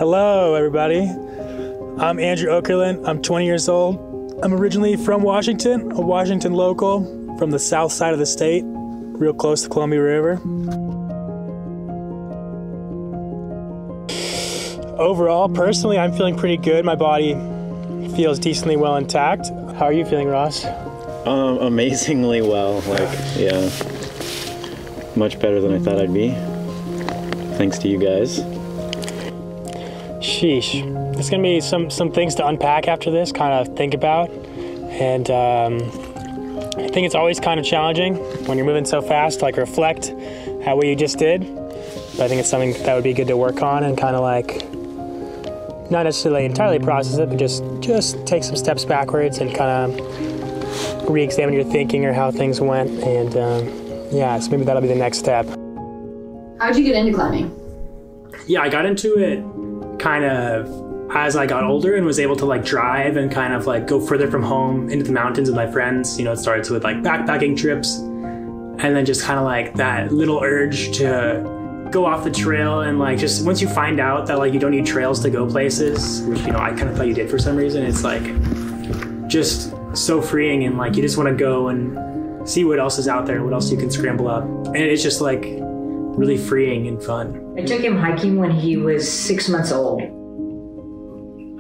Hello, everybody. I'm Andrew Okerlund. I'm 20 years old. I'm originally from Washington, a Washington local from the south side of the state, real close to Columbia River. Overall, personally, I'm feeling pretty good. My body feels decently well intact. How are you feeling, Ross? Amazingly well. Yeah, much better than I thought I'd be. Thanks to you guys. Sheesh. There's gonna be some things to unpack after this, kind of think about. And I think it's always kind of challenging when you're moving so fast, like reflect at what you just did. But I think it's something that would be good to work on and kind of like, not necessarily entirely process it, but just take some steps backwards and kind of re-examine your thinking or how things went. And yeah, so maybe that'll be the next step. How'd you get into climbing? Yeah, I got into it kind of as I got older and was able to like drive and kind of like go further from home into the mountains with my friends. You know, it starts with like backpacking trips and then just kind of like that little urge to go off the trail and like just once you find out that like you don't need trails to go places, which, you know, I kind of thought you did for some reason, it's like just so freeing and like you just want to go and see what else is out there, what else you can scramble up. And it's just like really freeing and fun. I took him hiking when he was 6 months old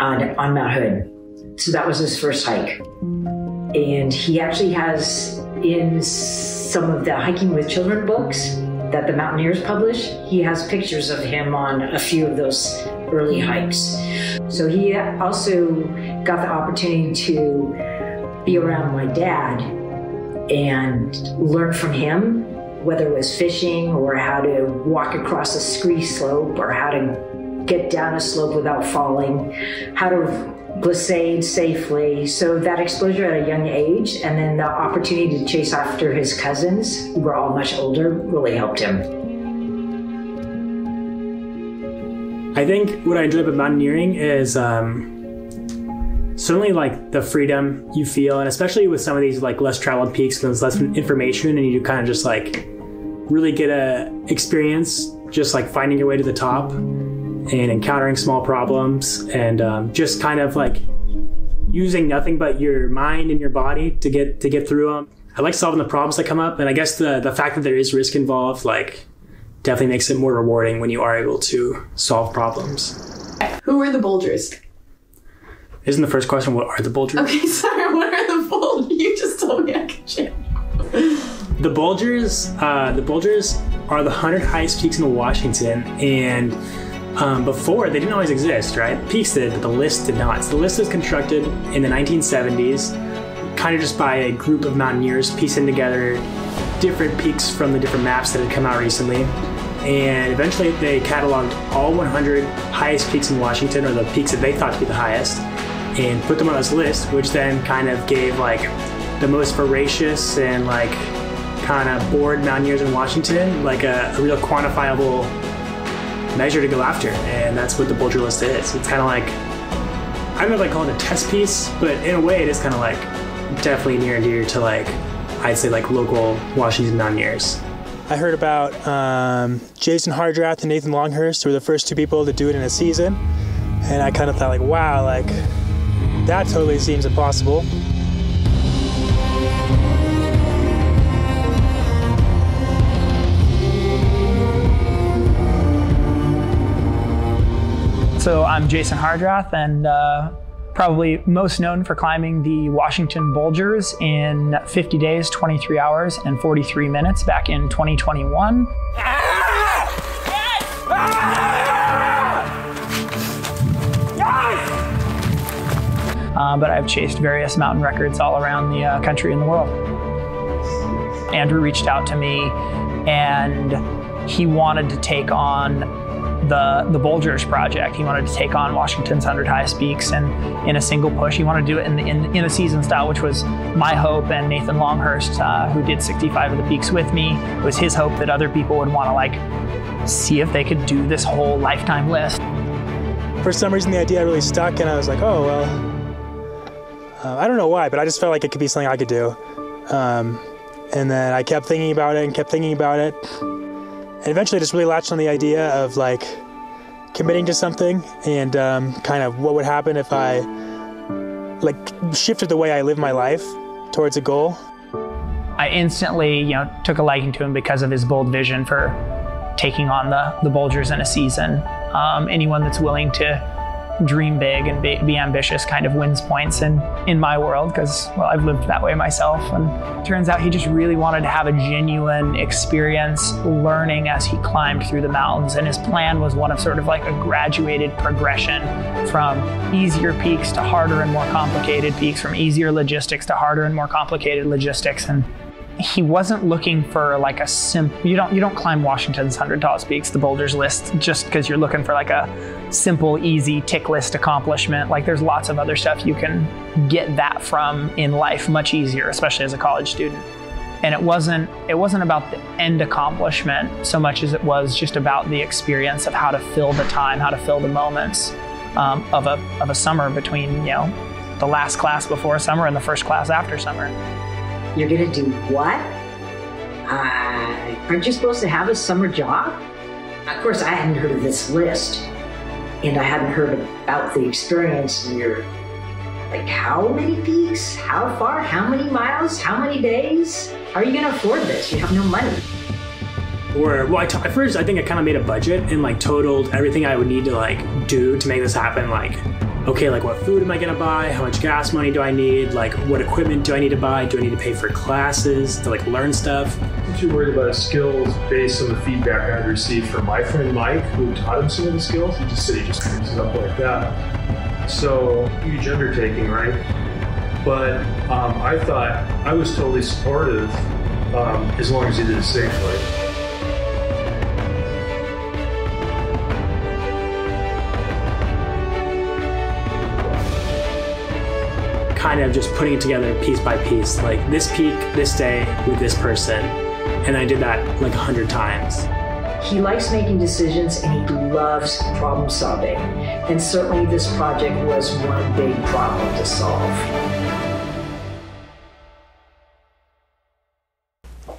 on Mount Hood. So that was his first hike. And he actually has in some of the Hiking with Children books that the Mountaineers publish, he has pictures of him on a few of those early hikes. So he also got the opportunity to be around my dad and learn from him, whether it was fishing or how to walk across a scree slope or how to get down a slope without falling, how to glissade safely. So that exposure at a young age and then the opportunity to chase after his cousins, who were all much older, really helped him. I think what I enjoy about mountaineering is certainly like the freedom you feel, and especially with some of these like less traveled peaks and there's less information and you kind of just like really get a experience just like finding your way to the top and encountering small problems and just kind of like using nothing but your mind and your body to get through them. I like solving the problems that come up, and I guess the fact that there is risk involved like definitely makes it more rewarding when you are able to solve problems. Who are the Bulgers? Isn't the first question what are the Bulgers? Okay, sorry, what are the Bulgers? You just told me I could share. The Bulgers are the 100 highest peaks in Washington, and before, they didn't always exist, right? Peaks did, but the list did not. So the list was constructed in the 1970s, kind of just by a group of mountaineers piecing together different peaks from the different maps that had come out recently. And eventually they cataloged all 100 highest peaks in Washington, or the peaks that they thought to be the highest, and put them on this list, which then kind of gave like the most voracious and like kind of bored mountaineers in Washington like a real quantifiable measure to go after, and that's what the Bulger list is. It's kind of like, I don't know if I call it a test piece, but in a way it is kind of like definitely near and dear to like, I'd say like local Washington mountaineers. I heard about Jason Hardrath and Nathan Longhurst, who were the first two people to do it in a season, and I kind of thought like, wow, like that totally seems impossible. So I'm Jason Hardrath, and probably most known for climbing the Washington Bulgers in 50 days, 23 hours, and 43 minutes back in 2021. But I've chased various mountain records all around the country and the world. Andrew reached out to me, and he wanted to take on the Bulgers project. He wanted to take on Washington's 100 highest peaks, and in a single push, he wanted to do it in a season style, which was my hope, and Nathan Longhurst, who did 65 of the peaks with me, it was his hope that other people would want to like see if they could do this whole lifetime list. For some reason, the idea really stuck, and I was like, oh, well, I don't know why, but I just felt like it could be something I could do. And then I kept thinking about it and kept thinking about it. And eventually just really latched on the idea of like committing to something and kind of what would happen if I like shifted the way I live my life towards a goal. I instantly, took a liking to him because of his bold vision for taking on the Bulgers in a season. Anyone that's willing to dream big and be ambitious kind of wins points in my world because, well, I've lived that way myself. And it turns out he just really wanted to have a genuine experience learning as he climbed through the mountains. And his plan was one of sort of like a graduated progression from easier peaks to harder and more complicated peaks, from easier logistics to harder and more complicated logistics. And he wasn't looking for like a simple, you don't climb Washington's 100 tallest peaks, the Boulders list, just because you're looking for like a simple, easy tick list accomplishment. Like there's lots of other stuff you can get that from in life much easier, especially as a college student. And it wasn't about the end accomplishment so much as it was just about the experience of how to fill the time, how to fill the moments of a summer between, the last class before summer and the first class after summer. You're gonna do what? Aren't you supposed to have a summer job? Of course, I hadn't heard of this list, and I hadn't heard about the experience. And you're like, how many peaks? How far? How many miles? How many days? How are you gonna afford this? You have no money. At first, I think I kind of made a budget and like totaled everything I would need to do to make this happen. Like, okay, like what food am I gonna buy? How much gas money do I need? Like what equipment do I need to buy? Do I need to pay for classes to learn stuff? I'm too worried about his skills based on the feedback I had received from my friend Mike, who taught him some of the skills. He just said he just picks it up like that. So, huge undertaking, right? But I thought I was totally supportive as long as he did it safely. Kind of just putting it together piece by piece, like this peak, this day, with this person. And I did that like 100 times. He likes making decisions and he loves problem solving. And certainly this project was one big problem to solve.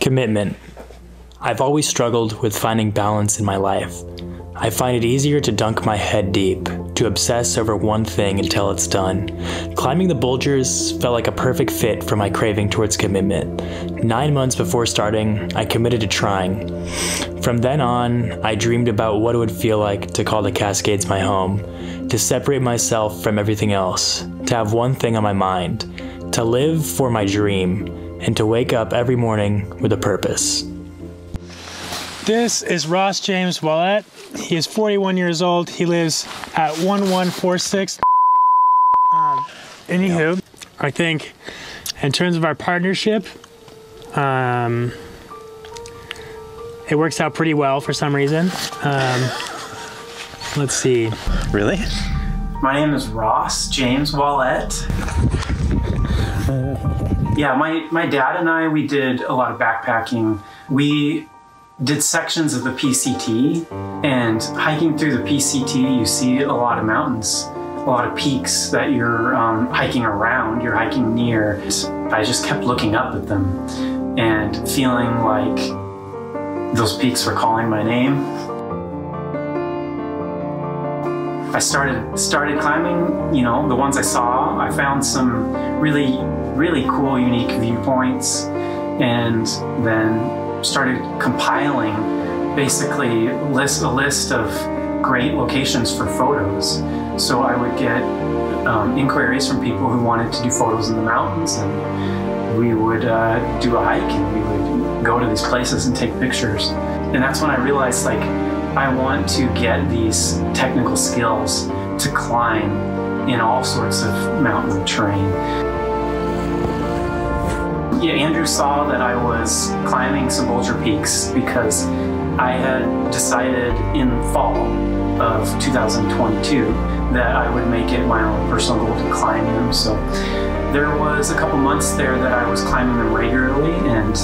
Commitment. I've always struggled with finding balance in my life. I find it easier to dunk my head deep, to obsess over one thing until it's done. Climbing the Bulgers felt like a perfect fit for my craving towards commitment. 9 months before starting, I committed to trying. From then on, I dreamed about what it would feel like to call the Cascades my home, to separate myself from everything else, to have one thing on my mind, to live for my dream, and to wake up every morning with a purpose. This is Ross James Wallette. He is 41 years old. He lives at 1146. Anywho, I think in terms of our partnership, it works out pretty well for some reason. Let's see. Really? My name is Ross James Wallette. Yeah, my dad and I, we did a lot of backpacking. We did sections of the PCT, and hiking through the PCT, you see a lot of mountains, a lot of peaks that you're hiking around, you're hiking near. I just kept looking up at them and feeling like those peaks were calling my name. I started climbing, the ones I saw. I found some really, really cool, unique viewpoints, and then started compiling basically a list of great locations for photos. So I would get inquiries from people who wanted to do photos in the mountains, and we would do a hike and we would go to these places and take pictures. And that's when I realized I want to get these technical skills to climb in all sorts of mountain terrain. Yeah, Andrew saw that I was climbing some Bulger peaks because I had decided in fall of 2022 that I would make it my own personal goal to climb them. So there was a couple months there that I was climbing them regularly, and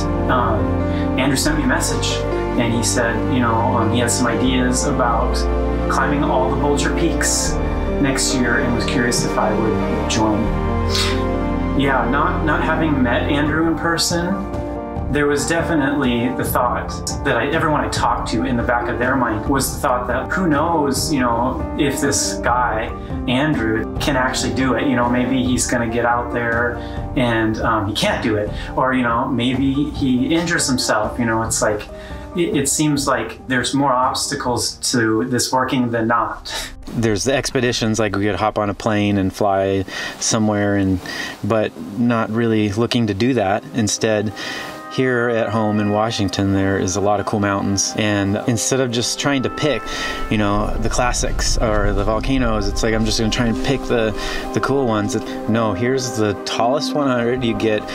Andrew sent me a message and he said, he had some ideas about climbing all the Bulger peaks next year and was curious if I would join. Yeah, not having met Andrew in person, there was definitely the thought that everyone I talked to in the back of their mind was the thought that who knows, you know, if this guy, Andrew, can actually do it. You know, maybe he's going to get out there and he can't do it. Or, you know, maybe he injures himself. You know, it's like, it seems like there's more obstacles to this working than not. There's the expeditions, like we could hop on a plane and fly somewhere, but not really looking to do that. Instead, here at home in Washington, there is a lot of cool mountains, and instead of just trying to pick, you know, the classics or the volcanoes, it's like I'm just going to try and pick the cool ones. No, here's the tallest 100. You get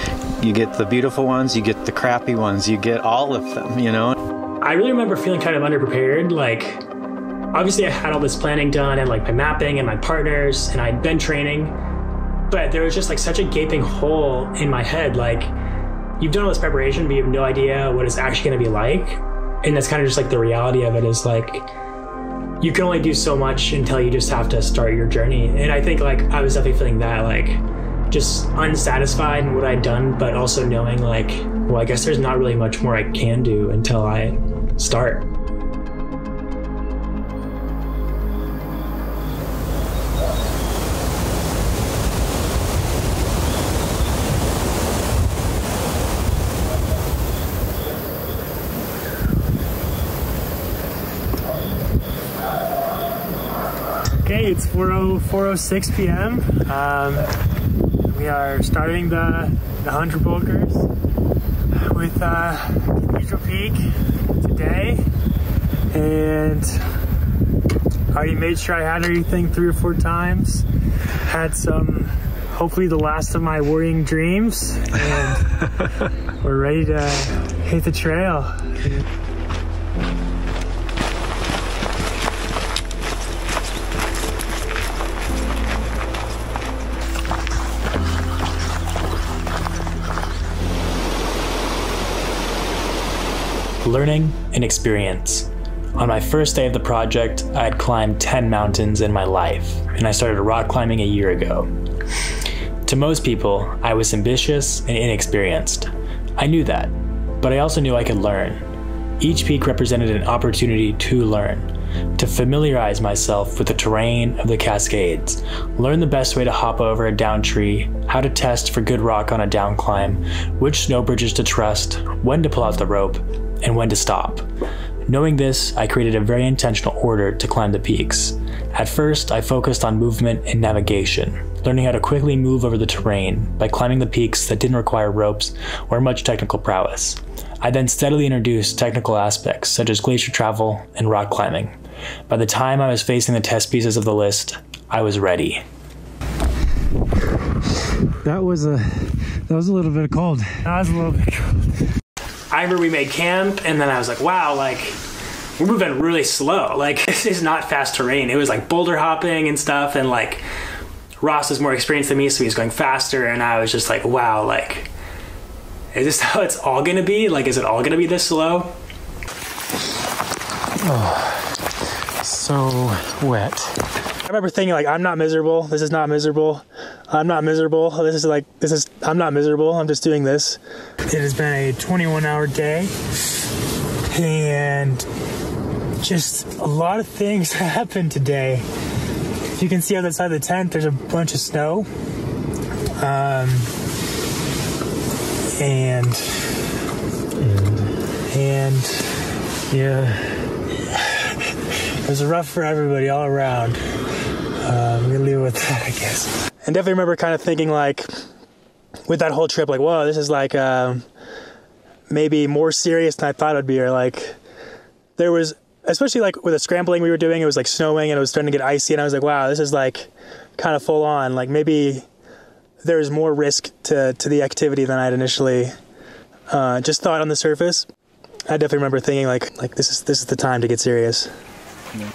the beautiful ones, you get the crappy ones, you get all of them, you know. I really remember feeling kind of underprepared. Like, obviously I had all this planning done and like my mapping and my partners, and I'd been training, but there was just like such a gaping hole in my head. Like, you've done all this preparation, but you have no idea what it's actually going to be like. And that's kind of just like the reality of it, is like, you can only do so much until you just have to start your journey. And I think like I was definitely feeling that, like, just unsatisfied in what I'd done, but also knowing like, well, I guess there's not really much more I can do until I start. Okay, it's 4:06 p.m. We are starting the 100 Bulgars with Cathedral Peak today, and I already made sure I had everything 3 or 4 times. Had some, hopefully the last of my worrying dreams, and we're ready to hit the trail. Learning and experience. On my first day of the project, I had climbed 10 mountains in my life, and I started rock climbing a year ago. To most people, I was ambitious and inexperienced. I knew that, but I also knew I could learn. Each peak represented an opportunity to learn, to familiarize myself with the terrain of the Cascades, learn the best way to hop over a down tree, how to test for good rock on a down climb, which snow bridges to trust, when to pull out the rope, and when to stop. Knowing this, I created a very intentional order to climb the peaks. At first, I focused on movement and navigation, learning how to quickly move over the terrain by climbing the peaks that didn't require ropes or much technical prowess. I then steadily introduced technical aspects such as glacier travel and rock climbing. By the time I was facing the test pieces of the list, I was ready. That was a little bit cold. That was a little bit cold. I remember we made camp, and then I was like, wow, like, we're moving really slow. Like, this is not fast terrain. It was like boulder hopping and stuff, and like, Ross was more experienced than me, so he was going faster, and I was just like, wow, like, is this how it's all gonna be? Like, is it all gonna be this slow? Oh, so wet. I remember thinking like, I'm not miserable. This is not miserable. I'm not miserable. I'm not miserable. I'm just doing this. It has been a 21-hour day, and just a lot of things happened today. If you can see on the side of the tent, there's a bunch of snow. And yeah, it was rough for everybody all around. We leave it with that, I guess. And definitely remember kind of thinking like, with that whole trip, like, whoa, this is like maybe more serious than I thought it would be. Or like, there was, especially like with the scrambling we were doing, it was like snowing and it was starting to get icy, and I was like, wow, this is like kind of full on. Like, maybe there's more risk to the activity than I'd initially just thought on the surface. I definitely remember thinking like this is the time to get serious. Yeah.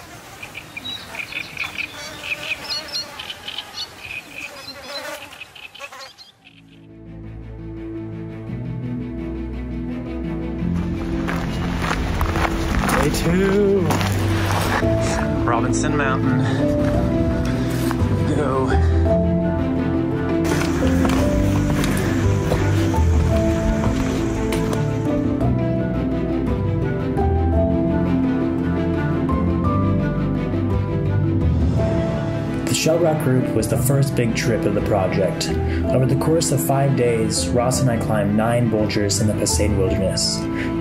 Day 2. Robinson Mountain. Go. Shell Rock Group was the first big trip of the project. Over the course of 5 days, Ross and I climbed 9 boulders in the Pasay Wilderness.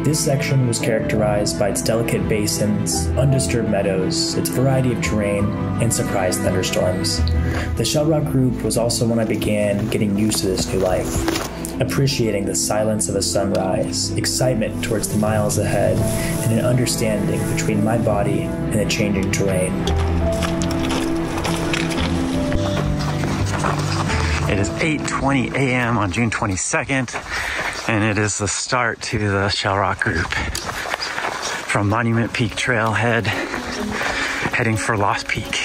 This section was characterized by its delicate basins, undisturbed meadows, its variety of terrain, and surprise thunderstorms. The Shell Rock Group was also when I began getting used to this new life, appreciating the silence of a sunrise, excitement towards the miles ahead, and an understanding between my body and the changing terrain. It is 8:20 a.m. on June 22nd, and it is the start to the Shell Rock Group from Monument Peak Trailhead, heading for Lost Peak.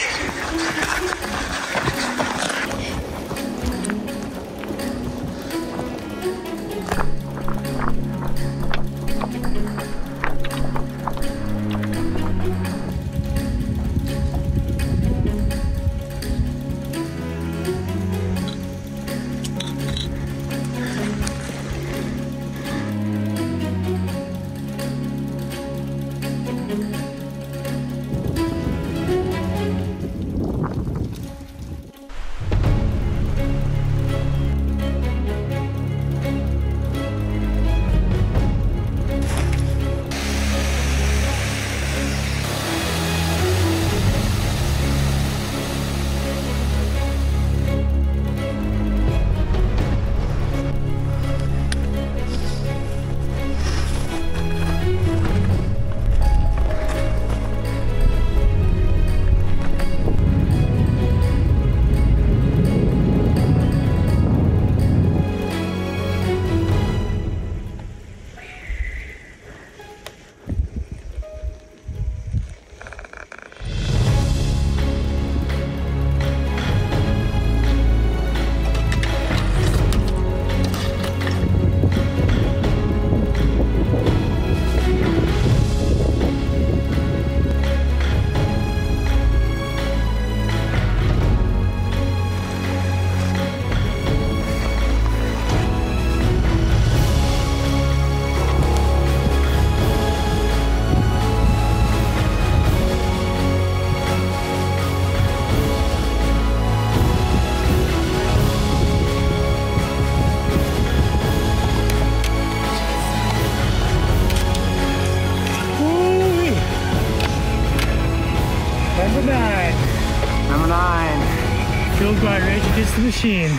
Number 9. Fueled by Rage Against the Machine.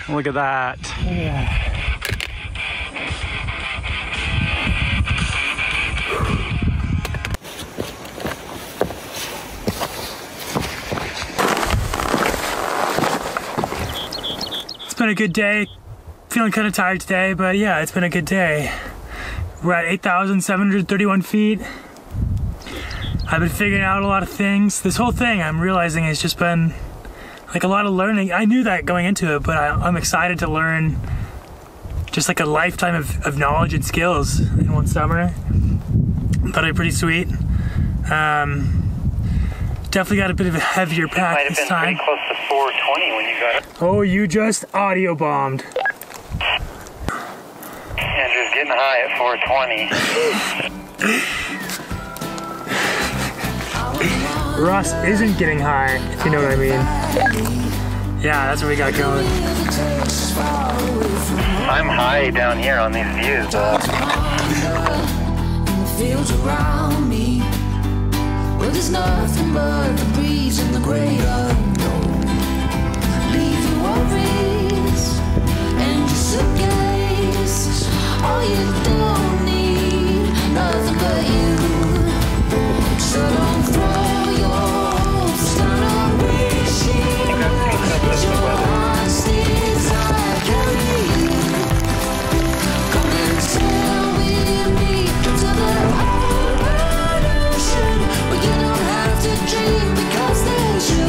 Look at that. Yeah. It's been a good day. Feeling kind of tired today, but yeah, it's been a good day. We're at 8,731 feet. I've been figuring out a lot of things. This whole thing, I'm realizing, has just been like a lot of learning. I knew that going into it, but I'm excited to learn just like a lifetime of knowledge and skills in one summer. Thought it was pretty sweet. Definitely got a bit of a heavier pack this time. Might have been pretty close to 420 when you got it. Oh, you just audio bombed. Andrew's getting high at 420. Ross isn't getting high, if you know what I mean. Yeah, that's what we got going. I'm high down here on these views, Fields around me, where there's nothing but the breeze and the great unknown. Leave your worries and your suitcase. All you don't need, nothing but you. So don't throw your hopes, start on wishing. Let your heart's desire carry you. Come and sail with me to the open ocean, where you don't have to dream because there's you.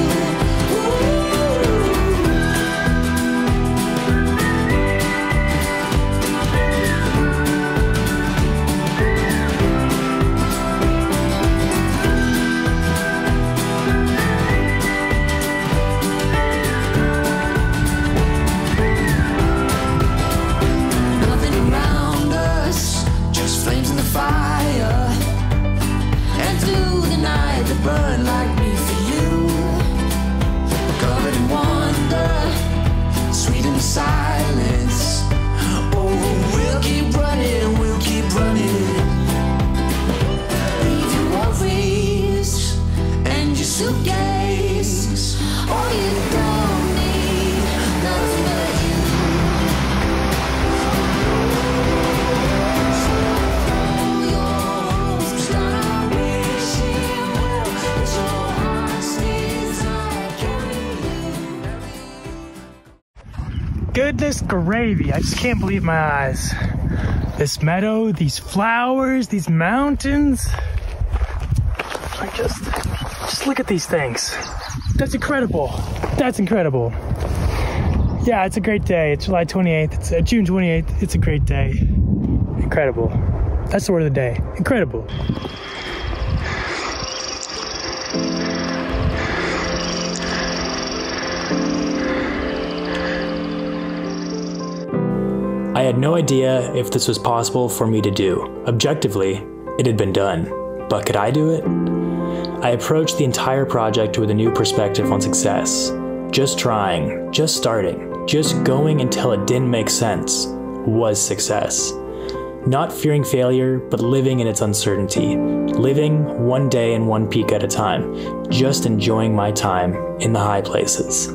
gravy. I just can't believe my eyes. This meadow, these flowers, these mountains. I just look at these things. That's incredible. That's incredible. Yeah, it's a great day. It's July 28th. It's June 28th. It's a great day. Incredible. That's the word of the day. Incredible. I had no idea if this was possible for me to do. Objectively, it had been done. But could I do it? I approached the entire project with a new perspective on success. Just trying, just starting, just going until it didn't make sense was success. Not fearing failure, but living in its uncertainty. Living one day and one peak at a time. Just enjoying my time in the high places.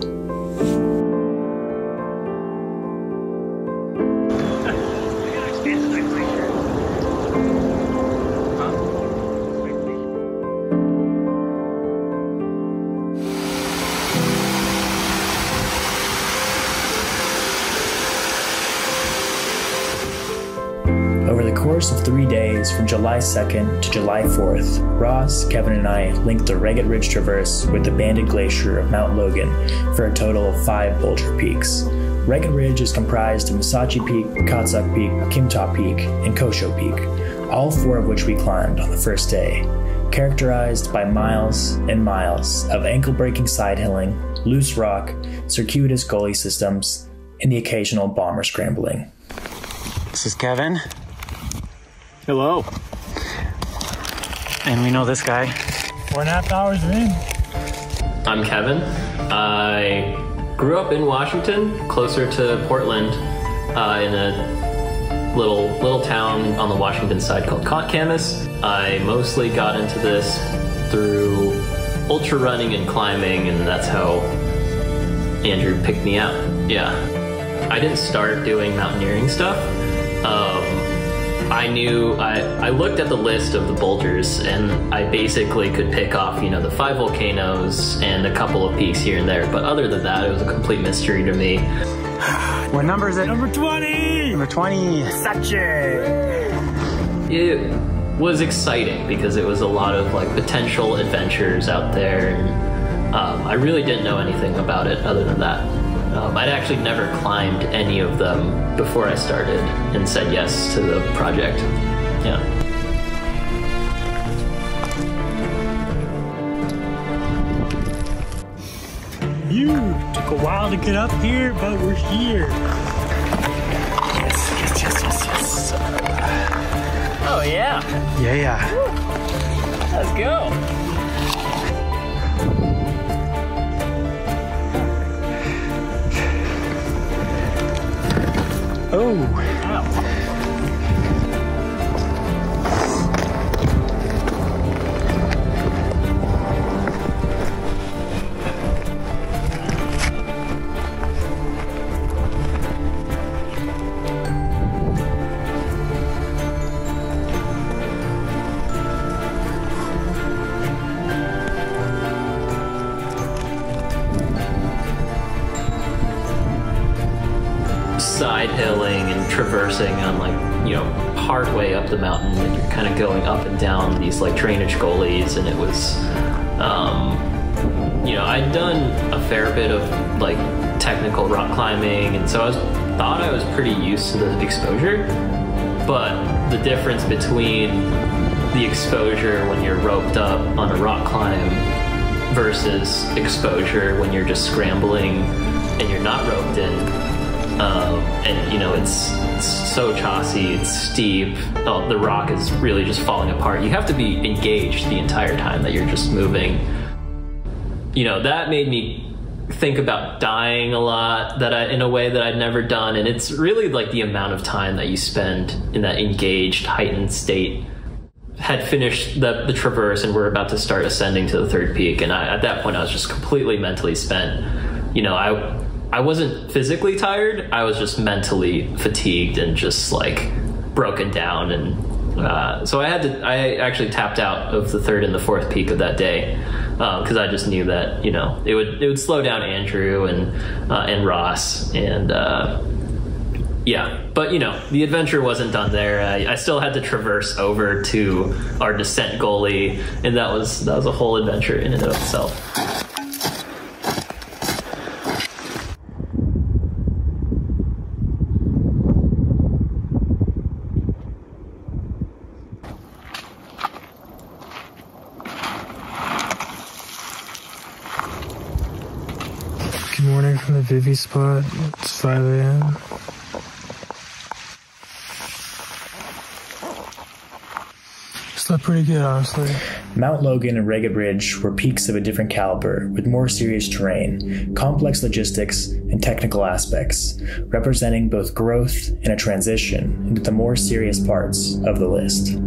Over the course of 3 days, from July 2nd to July 4th, Ross, Kevin, and I linked the Ragged Ridge Traverse with the Banded Glacier of Mount Logan for a total of 5 Bolger peaks. Ragged Ridge is comprised of Missachi Peak, Katsuk Peak, Kimtop Peak, and Kosho Peak, all 4 of which we climbed on the first day, characterized by miles and miles of ankle-breaking side-hilling, loose rock, circuitous gully systems, and the occasional bomber scrambling. This is Kevin. Hello. And we know this guy. 4.5 hours in. I'm Kevin. I grew up in Washington, closer to Portland, in a little town on the Washington side called Camas. I mostly got into this through ultra running and climbing, and that's how Andrew picked me out. Yeah. I didn't start doing mountaineering stuff. I looked at the list of the boulders, and I basically could pick off, the 5 volcanoes and a couple of peaks here and there. But other than that, it was a complete mystery to me. What number is it? Number 20! Number 20. Sache! It was exciting because it was a lot of potential adventures out there, and I really didn't know anything about it other than that. I'd actually never climbed any of them before I started and said yes to the project. Yeah. You took a while to get up here, but we're here. Yes. Oh, yeah. Yeah. Let's go. Oh. Side hilling and traversing on part way up the mountain, and you're kind of going up and down these drainage gullies, and it was I'd done a fair bit of technical rock climbing, and so I thought I was pretty used to the exposure. But the difference between the exposure when you're roped up on a rock climb versus exposure when you're just scrambling and you're not roped in, it's so chossy, it's steep, the rock is really just falling apart. You have to be engaged the entire time that you're just moving. That made me think about dying a lot, in a way that I'd never done, and it's really the amount of time that you spend in that engaged, heightened state. Had finished the traverse, and we're about to start ascending to the 3rd peak, and at that point I was just completely mentally spent. I wasn't physically tired, I was just mentally fatigued and just broken down, and so I actually tapped out of the 3rd and the 4th peak of that day, because I just knew that it would slow down Andrew and Ross, and Yeah, but you know, the adventure wasn't done there. I still had to traverse over to our descent gully, and that was a whole adventure in and of itself. Good morning from the Vivi spot. It's 5 a.m. Slept pretty good, honestly. Mount Logan and Rega Bridge were peaks of a different caliber, with more serious terrain, complex logistics, and technical aspects, representing both growth and a transition into the more serious parts of the list.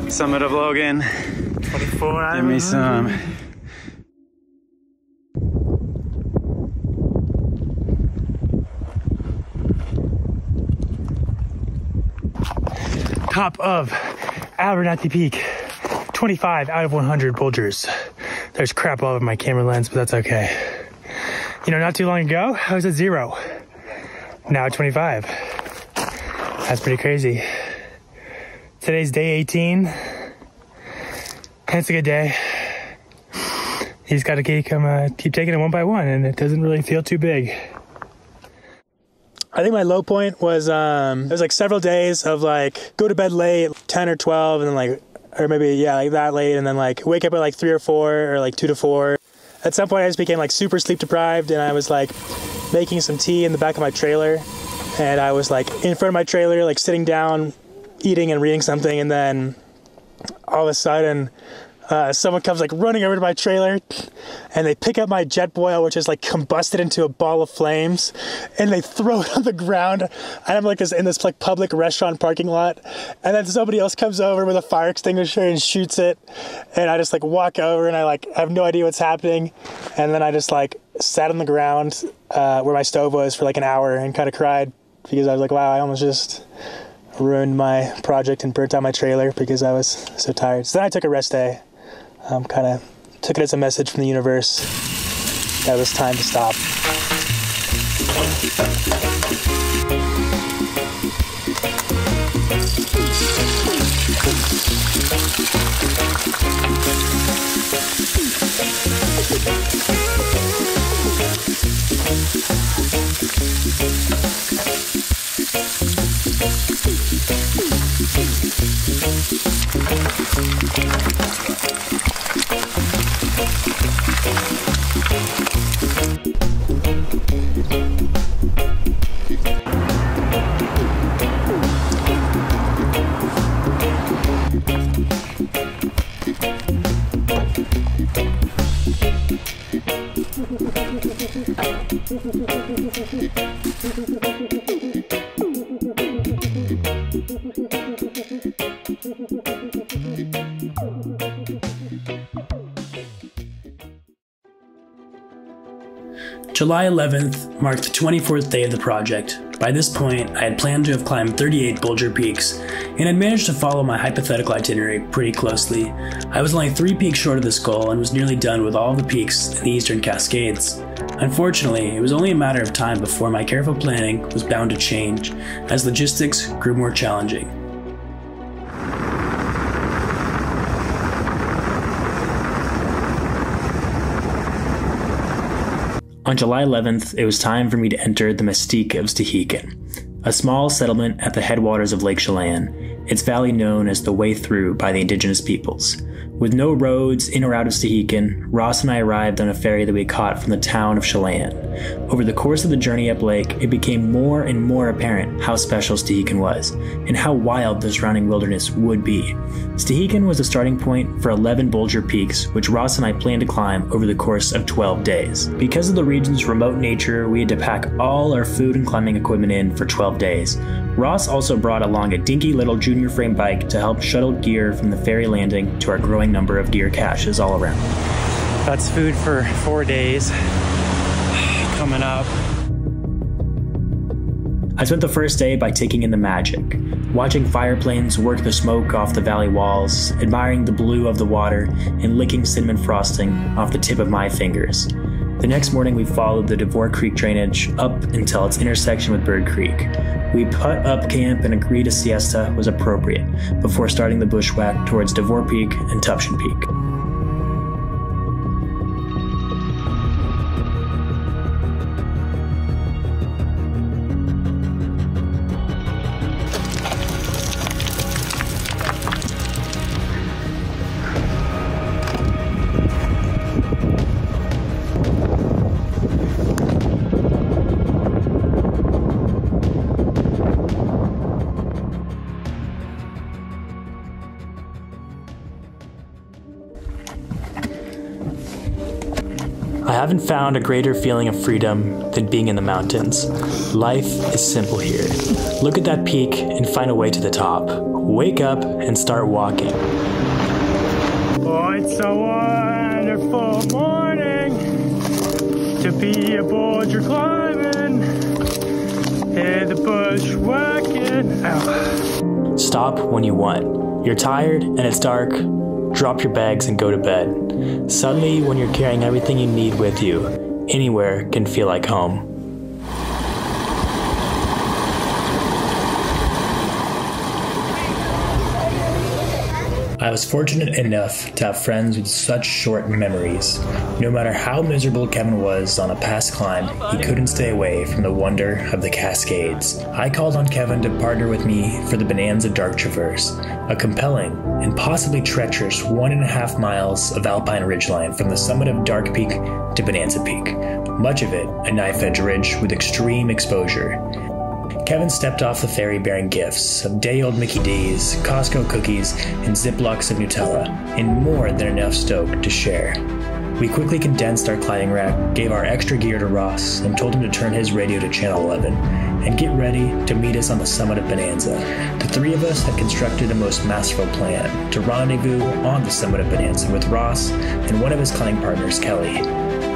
Summit of Logan. 24 Give me some. Top of Abernathy Peak. 25 out of 100 Bulgers. There's crap all over my camera lens, but that's okay. You know, not too long ago, I was at 0. Now at 25. That's pretty crazy. Today's day 18. And it's a good day. You just gotta keep taking it one by one, and it doesn't really feel too big. I think my low point was, it was like several days of like, go to bed late, 10 or 12, and then like, or maybe, yeah, like that late, and then like wake up at like 3 or 4, or like 2 to 4. At some point I just became like super sleep deprived, and I was like making some tea in the back of my trailer, and I was like in front of my trailer, like sitting down, eating and reading something, and then all of a sudden someone comes like running over to my trailer, and they pick up my Jetboil, which is like combusted into a ball of flames, and they throw it on the ground. And I'm like in this like public restaurant parking lot, and then somebody else comes over with a fire extinguisher and shoots it, and I just like walk over, and I like have no idea what's happening, and then I just like sat on the ground where my stove was for like an hour and kind of cried, because I was like, wow, I almost just ruined my project and burnt out my trailer because I was so tired. So then I took a rest day. Kind of took it as a message from the universe that it was time to stop. July 11th marked the 24th day of the project. By this point, I had planned to have climbed 38 Bulger peaks, and had managed to follow my hypothetical itinerary pretty closely. I was only 3 peaks short of this goal and was nearly done with all the peaks in the Eastern Cascades. Unfortunately, it was only a matter of time before my careful planning was bound to change, as logistics grew more challenging. On July 11th, it was time for me to enter the mystique of Stehekin, a small settlement at the headwaters of Lake Chelan, its valley known as the Way Through by the indigenous peoples. With no roads in or out of Stehekin, Ross and I arrived on a ferry that we caught from the town of Chelan. Over the course of the journey up lake, it became more and more apparent how special Stehekin was, and how wild the surrounding wilderness would be. Stehekin was the starting point for 11 Bulger peaks, which Ross and I planned to climb over the course of 12 days. Because of the region's remote nature, we had to pack all our food and climbing equipment in for 12 days. Ross also brought along a dinky little junior frame bike to help shuttle gear from the ferry landing to our growing number of gear caches all around. That's food for 4 days coming up. I spent the first day by taking in the magic, watching fire planes work the smoke off the valley walls, admiring the blue of the water, and licking cinnamon frosting off the tip of my fingers. The next morning we followed the Devore Creek drainage up until its intersection with Bird Creek. We put up camp and agreed a siesta was appropriate before starting the bushwhack towards Devore Peak and Tuption Peak. I haven't found a greater feeling of freedom than being in the mountains. Life is simple here. Look at that peak and find a way to the top. Wake up and start walking. Oh, it's a wonderful morning to be a Bulger climbing and the bushwhacking. Ow. Stop when you want. You're tired and it's dark. Drop your bags and go to bed. Suddenly, when you're carrying everything you need with you, anywhere can feel like home. I was fortunate enough to have friends with such short memories. No matter how miserable Kevin was on a past climb, he couldn't stay away from the wonder of the Cascades. I called on Kevin to partner with me for the Bonanza Dark Traverse, a compelling and possibly treacherous 1.5 miles of alpine ridgeline from the summit of Dark Peak to Bonanza Peak, much of it a knife-edge ridge with extreme exposure. Kevin stepped off the ferry bearing gifts of day-old Mickey D's, Costco cookies, and Ziplocs of Nutella, and more than enough stoke to share. We quickly condensed our climbing rack, gave our extra gear to Ross, and told him to turn his radio to channel 11, and get ready to meet us on the summit of Bonanza. The 3 of us had constructed a most masterful plan to rendezvous on the summit of Bonanza with Ross and one of his climbing partners, Kelly.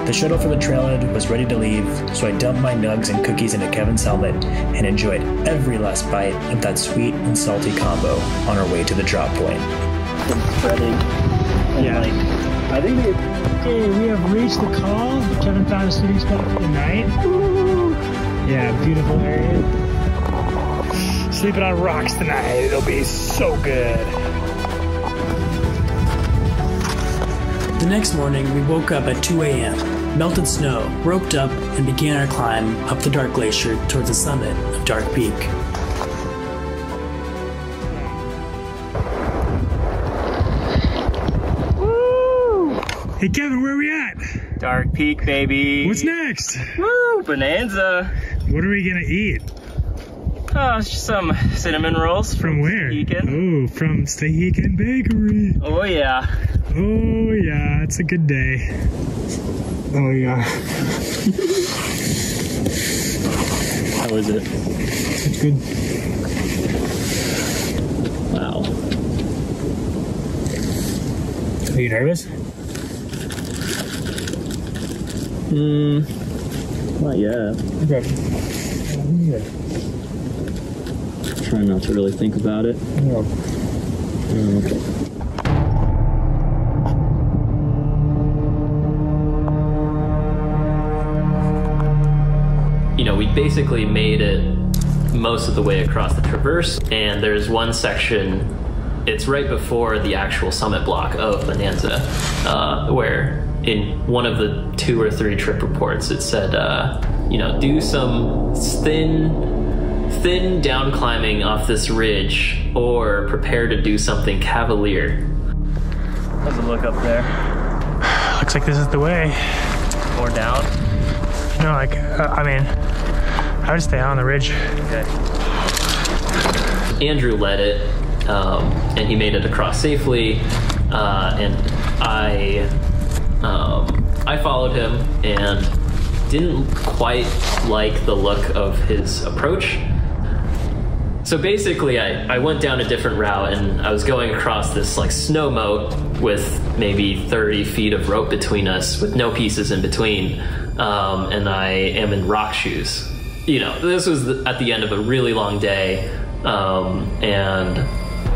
The shuttle for the trailhead was ready to leave, so I dumped my nugs and cookies into Kevin's helmet and enjoyed every last bite of that sweet and salty combo on our way to the drop point. Spreading. Yeah. I think we have reached the call. Kevin found a sleeping spot for the night. Yeah, beautiful area. Sleeping on rocks tonight. It'll be so good. The next morning, we woke up at 2 a.m., melted snow, roped up, and began our climb up the Dark Glacier towards the summit of Dark Peak. Woo! Hey Kevin, where are we at? Dark Peak, baby. What's next? Woo! Bonanza. What are we gonna eat? Oh, it's just some cinnamon rolls. From where? Stehekin. Oh, from Stehekin Bakery. Oh yeah. Oh yeah, it's a good day. Oh yeah. How is it? It's good. Wow. Are you nervous? Not yet. Okay. Try not to really think about it. Yeah. Okay. You know, we basically made it most of the way across the traverse, and there's one section, it's right before the actual summit block of Bonanza, where in one of the 2 or 3 trip reports it said, you know, do some thin down climbing off this ridge, or prepare to do something cavalier. How's it look up there? Looks like this is the way. More down? No, like, I mean, I would stay on the ridge. Okay. Andrew led it, and he made it across safely, and I followed him and didn't quite like the look of his approach. So basically, I went down a different route, and I was going across this like snow moat with maybe 30 feet of rope between us, with no pieces in between, and I am in rock shoes. You know, this was at the end of a really long day, and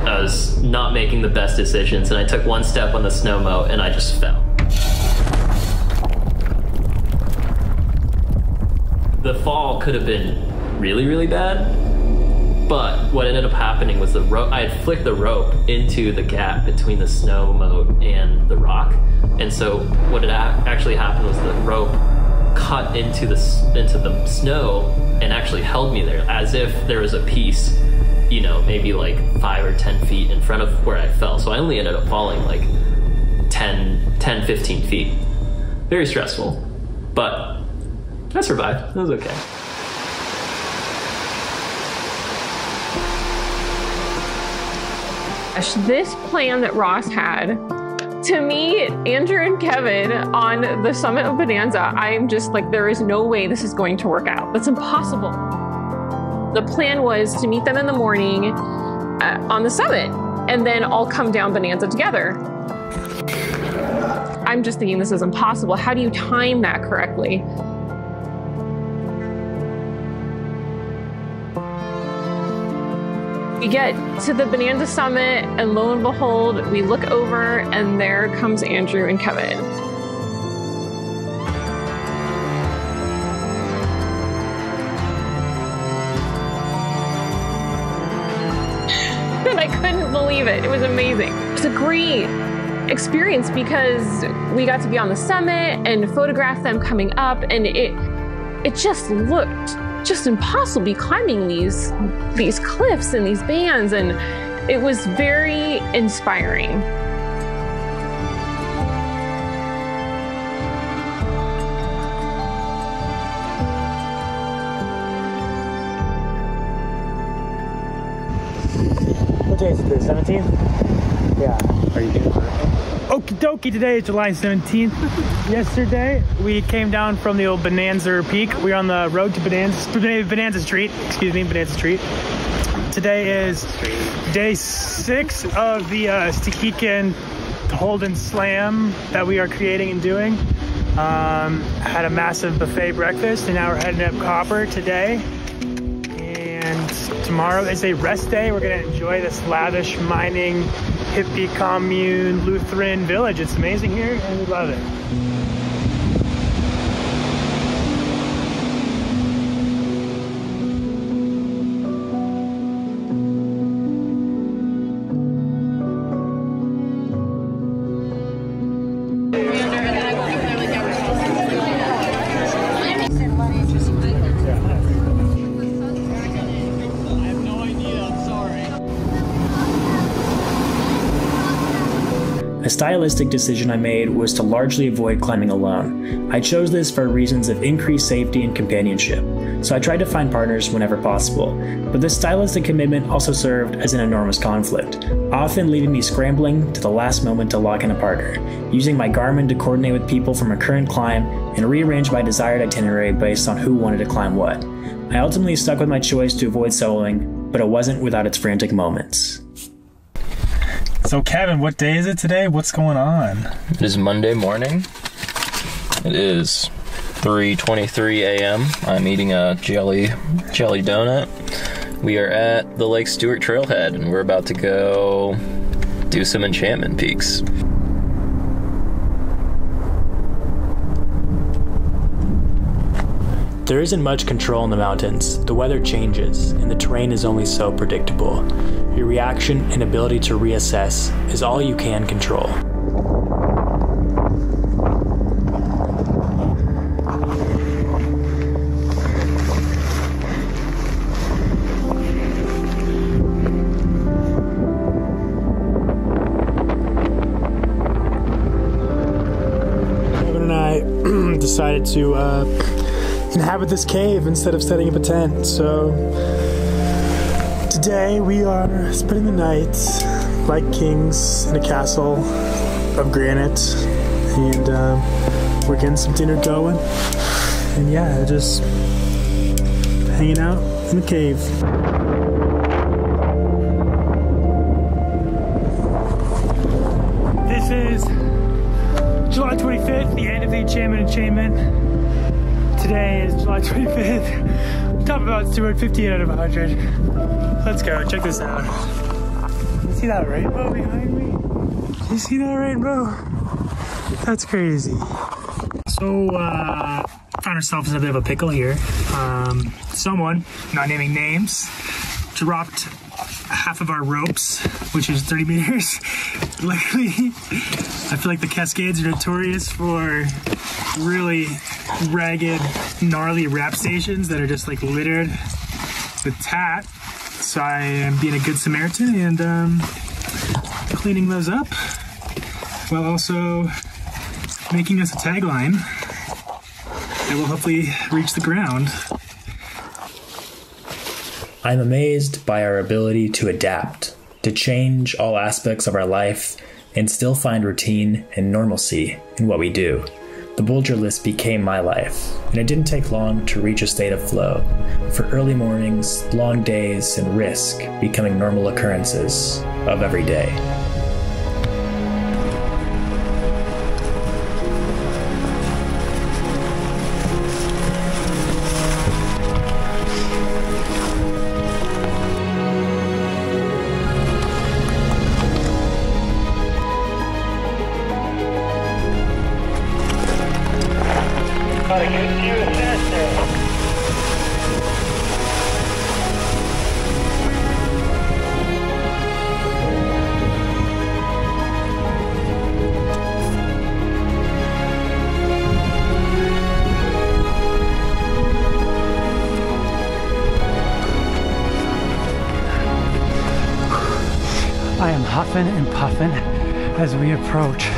I was not making the best decisions, and I took one step on the snow moat, and I just fell. The fall could have been really, really bad. But what ended up happening was the rope. I had flicked the rope into the gap between the snow moat and the rock, and so what had actually happened was the rope cut into the snow and actually held me there, as if there was a piece, you know, maybe like 5 or 10 feet in front of where I fell. So I only ended up falling like 10-15 feet. Very stressful, but I survived. It was okay. This plan that Ross had, to me, Andrew and Kevin on the summit of Bonanza, I am just like, there is no way this is going to work out. That's impossible. The plan was to meet them in the morning on the summit and then all come down Bonanza together. I'm just thinking this is impossible. How do you time that correctly? We get to the Bonanza summit, and lo and behold, we look over, and there comes Andrew and Kevin. And I couldn't believe it. It was amazing. It was a great experience because we got to be on the summit and photograph them coming up, and it just looked just impossible climbing these cliffs and these bands, and it was very inspiring. What day is it today? 17th? Yeah. Are you doing vertical? Okie dokie, today is July 17th. Yesterday, we came down from the old Bonanza Peak. We're on the road to Bonanza Street. Excuse me, Bonanza Street. Today is day 6 of the Stehekin Holden Slam that we are creating and doing. Had a massive buffet breakfast, and now we're heading up Copper today. And tomorrow is a rest day. We're gonna enjoy this lavish mining hippie commune Lutheran village. It's amazing here, and we love it. A stylistic decision I made was to largely avoid climbing alone. I chose this for reasons of increased safety and companionship, so I tried to find partners whenever possible. But this stylistic commitment also served as an enormous conflict, often leaving me scrambling to the last moment to lock in a partner, using my Garmin to coordinate with people from a current climb and rearrange my desired itinerary based on who wanted to climb what. I ultimately stuck with my choice to avoid soloing, but it wasn't without its frantic moments. So Kevin, what day is it today? What's going on? It is Monday morning. It is 3:23 a.m. I'm eating a jelly donut. We are at the Lake Stewart Trailhead, and we're about to go do some enchantment peaks. There isn't much control in the mountains. The weather changes, and the terrain is only so predictable. Your reaction and ability to reassess is all you can control. Evan and I decided to inhabit this cave instead of setting up a tent. So today we are spending the night like kings in a castle of granite, and we're getting some dinner going, and yeah, just hanging out in the cave. This is July 25th, the end of the enchantment. Today is July 25th. Top of Mount Stewart, 58 out of 100. Let's go, check this out. You see that rainbow behind me? You see that rainbow? That's crazy. So, found ourselves in a bit of a pickle here. Someone, not naming names, dropped half of our ropes, which is 30 meters. Luckily, I feel like the Cascades are notorious for really ragged, gnarly wrap stations that are just like littered with tat. So I am being a good Samaritan and cleaning those up while also making us a tagline that will hopefully reach the ground. I'm amazed by our ability to adapt, to change all aspects of our life, and still find routine and normalcy in what we do. The Bulger list became my life, and it didn't take long to reach a state of flow, for early mornings, long days, and risk becoming normal occurrences of every day. I am huffing and puffing as we approach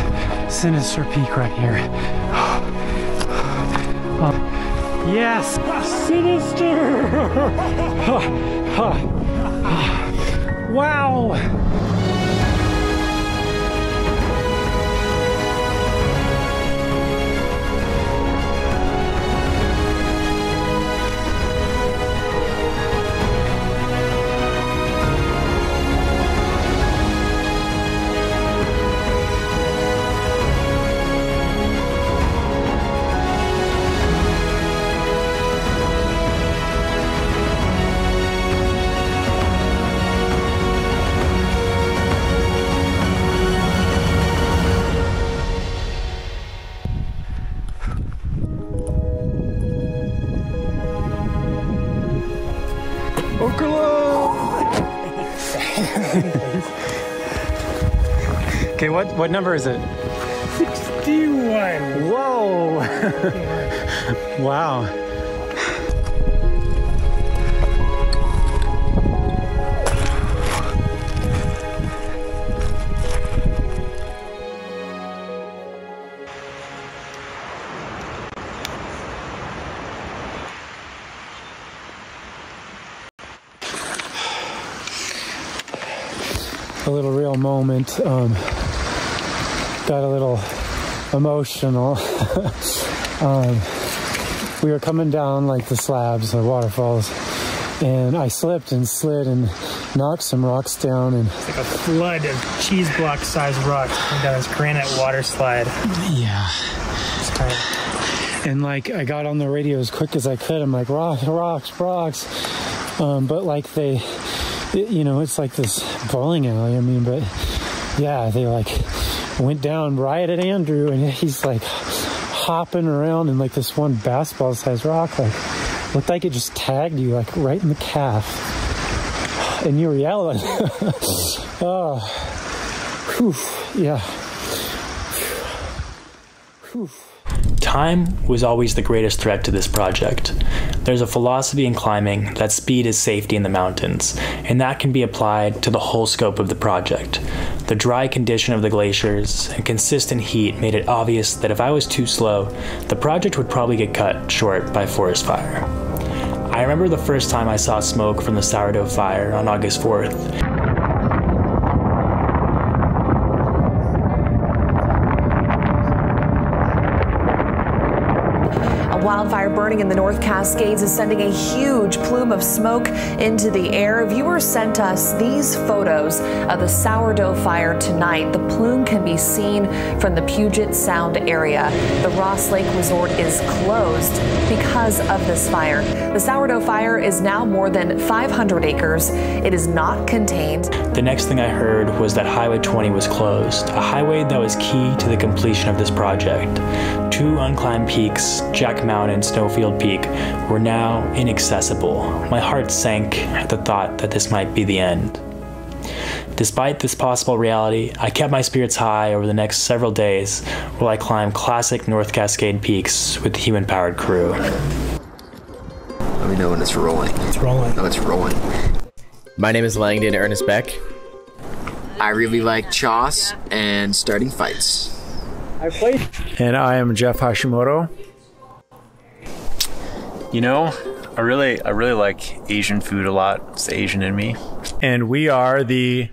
Sinister Peak right here. Yes! Sinister! Wow! Okay, what number is it? 61. Whoa! Wow. A little real moment. Got a little emotional. We were coming down like the slabs, the waterfalls, and I slipped and slid and knocked some rocks down. And it's like a flood of cheese block sized rocks coming down this granite water slide. Yeah. It's kind of And like I got on the radio as quick as I could. I'm like, rocks, rocks, rocks. But like you know, it's like this bowling alley. I mean, but yeah, they like went down right at Andrew, and he's like hopping around in like this one basketball sized rock, like looked like it just tagged you like right in the calf, and you were yelling. Oh, whew, yeah. Whew. Time was always the greatest threat to this project. There's a philosophy in climbing that speed is safety in the mountains, and that can be applied to the whole scope of the project. The dry condition of the glaciers and consistent heat made it obvious that if I was too slow, the project would probably get cut short by forest fire. I remember the first time I saw smoke from the sourdough fire on August 4th. Wildfire burning in the North Cascades is sending a huge plume of smoke into the air. Viewers sent us these photos of the sourdough fire tonight. The plume can be seen from the Puget Sound area. The Ross Lake Resort is closed because of this fire. The sourdough fire is now more than 500 acres. It is not contained. The next thing I heard was that Highway 20 was closed, a highway that was key to the completion of this project. Two unclimbed peaks, Jack Mountain and Snowfield Peak, were now inaccessible. My heart sank at the thought that this might be the end. Despite this possible reality, I kept my spirits high over the next several days while I climbed classic North Cascade peaks with the human-powered crew. Let me know when it's rolling. It's rolling. Oh, it's rolling. My name is Langdon Ernest Beck. I really like Chauce and starting fights. And I am Jeff Hashimoto. You know, I really like Asian food a lot. It's the Asian in me. And we are the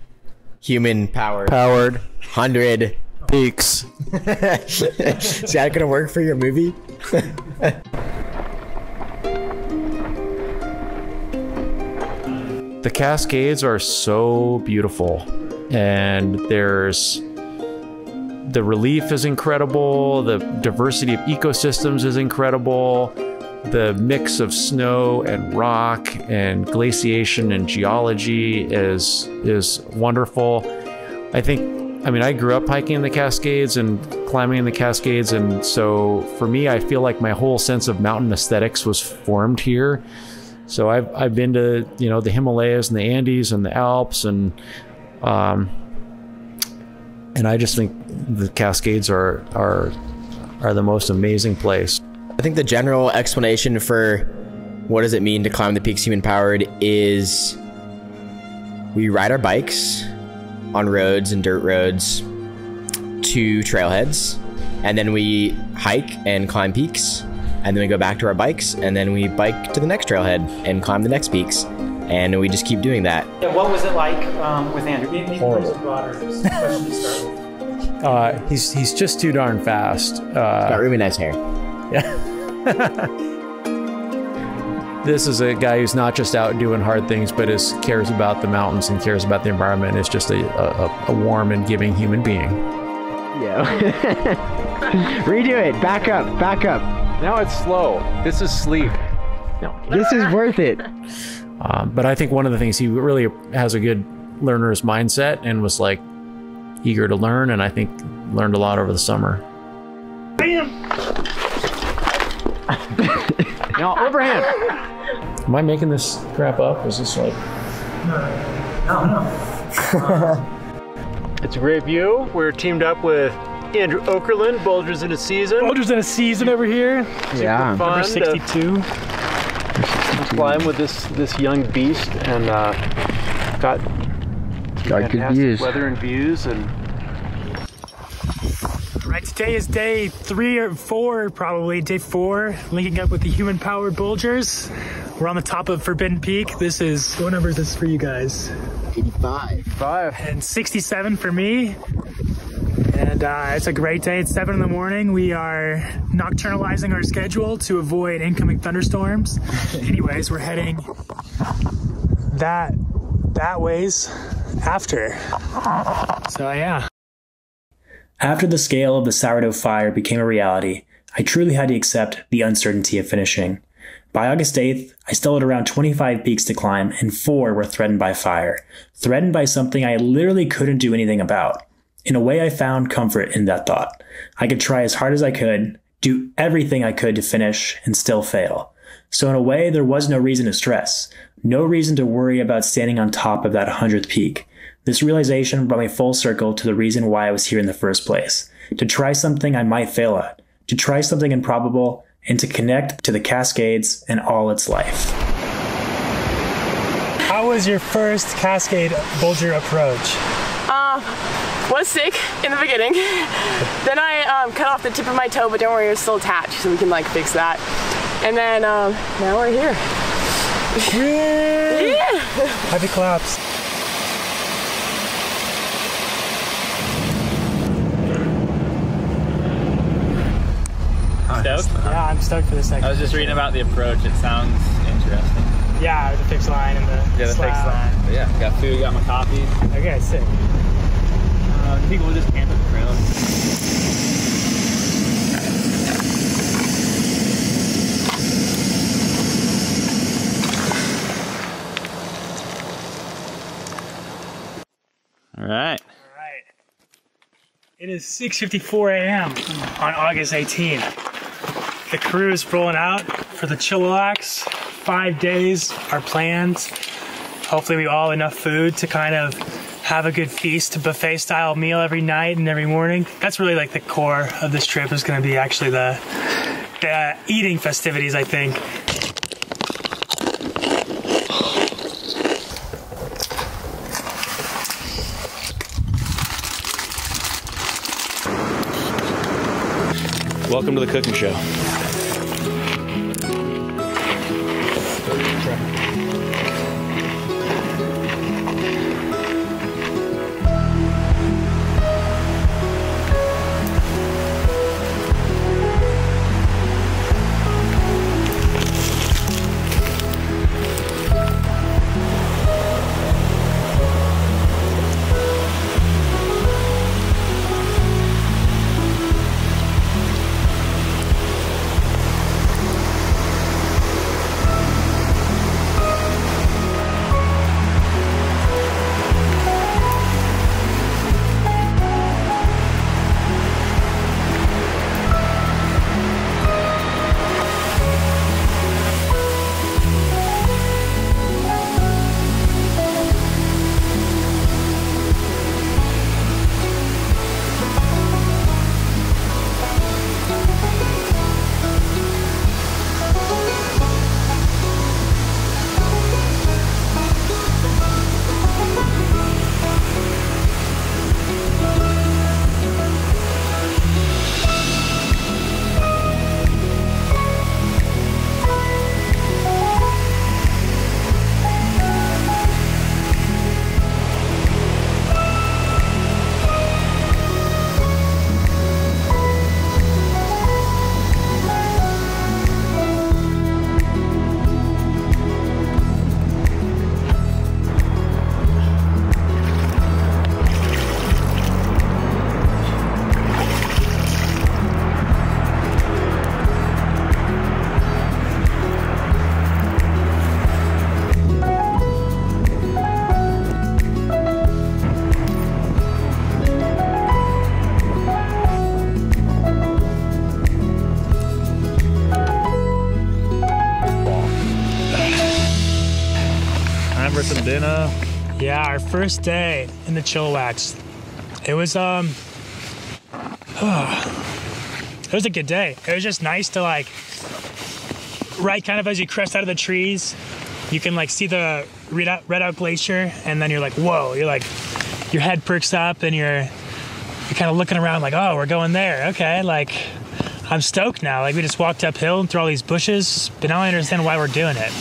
human-powered 100 Peaks. Is that gonna work for your movie? The Cascades are so beautiful, and the relief is incredible, the diversity of ecosystems is incredible, the mix of snow and rock and glaciation and geology is wonderful. I grew up hiking in the Cascades and climbing in the Cascades, and so for me, I feel like my whole sense of mountain aesthetics was formed here. So I've been to, you know, the Himalayas and the Andes and the Alps, and I just think the Cascades are the most amazing place. I think the general explanation for what does it mean to climb the peaks human-powered is we ride our bikes on roads and dirt roads to trailheads, and then we hike and climb peaks, and then we go back to our bikes, and then we bike to the next trailhead and climb the next peaks, and we just keep doing that. Yeah, what was it like with Andrew? Horrible. He's just too darn fast. Got really nice hair. Yeah. This is a guy who's not just out doing hard things, but cares about the mountains and cares about the environment. Is just a warm and giving human being. Yeah. Redo it. Back up. Back up. Now it's slow. This is sleep. No, this is worth it. But I think one of the things, he really has a good learner's mindset and was like eager to learn, and I think learned a lot over the summer. Bam! Now, overhand. Am I making this crap up? Is this like... No. It's a great view. We're teamed up with Andrew Okerlund, Boulders in a Season. Boulders in a Season over here. Yeah. Number 62. Climb with this young beast, and got good views. Weather and views, and Right, today is day 3 or 4, probably day 4, linking up with the human-powered Bulgers. We're on the top of Forbidden Peak. This is, what number is this for you guys? 85. And 67 for me. And it's a great day. It's 7 in the morning. We are nocturnalizing our schedule to avoid incoming thunderstorms. Anyways, we're heading that ways after. So yeah. After the scale of the sourdough fire became a reality, I truly had to accept the uncertainty of finishing. By August 8th, I still had around 25 peaks to climb, and 4 were threatened by fire. Threatened by something I literally couldn't do anything about. In a way, I found comfort in that thought. I could try as hard as I could, do everything I could to finish, and still fail. So in a way, there was no reason to stress. No reason to worry about standing on top of that 100th peak. This realization brought me full circle to the reason why I was here in the first place. To try something I might fail at. To try something improbable, and to connect to the Cascades and all its life. How was your first Cascade Boulder approach? Was sick in the beginning. Then I cut off the tip of my toe, but don't worry, it's still attached, so we can like fix that. And then now we're here. Yeah! Happy claps. Stoked? Yeah, I'm stoked for this next. I was just reading about the approach. It sounds interesting. Yeah, the fixed line and the fixed line. But yeah, got food, got my coffee. Okay, sick. I think we'll just camp at the trailer. All right. It is 6:54 a.m. on August 18th. The crew is rolling out for the Chilliwack. 5 days are planned. Hopefully we all have enough food to kind of have a good feast, a buffet style meal every night and every morning. That's really like the core of this trip is going to be actually the eating festivities, I think. Welcome to the cooking show. Some dinner. Yeah, our first day in the Chilliwack. It was it was a good day. It was just nice to like, right kind of as you crest out of the trees, you can like see the Red Glacier, and then you're like, whoa, you're like, your head perks up and you're kind of looking around like, oh, we're going there. Okay, like I'm stoked now. Like we just walked uphill and through all these bushes, but now I understand why we're doing it.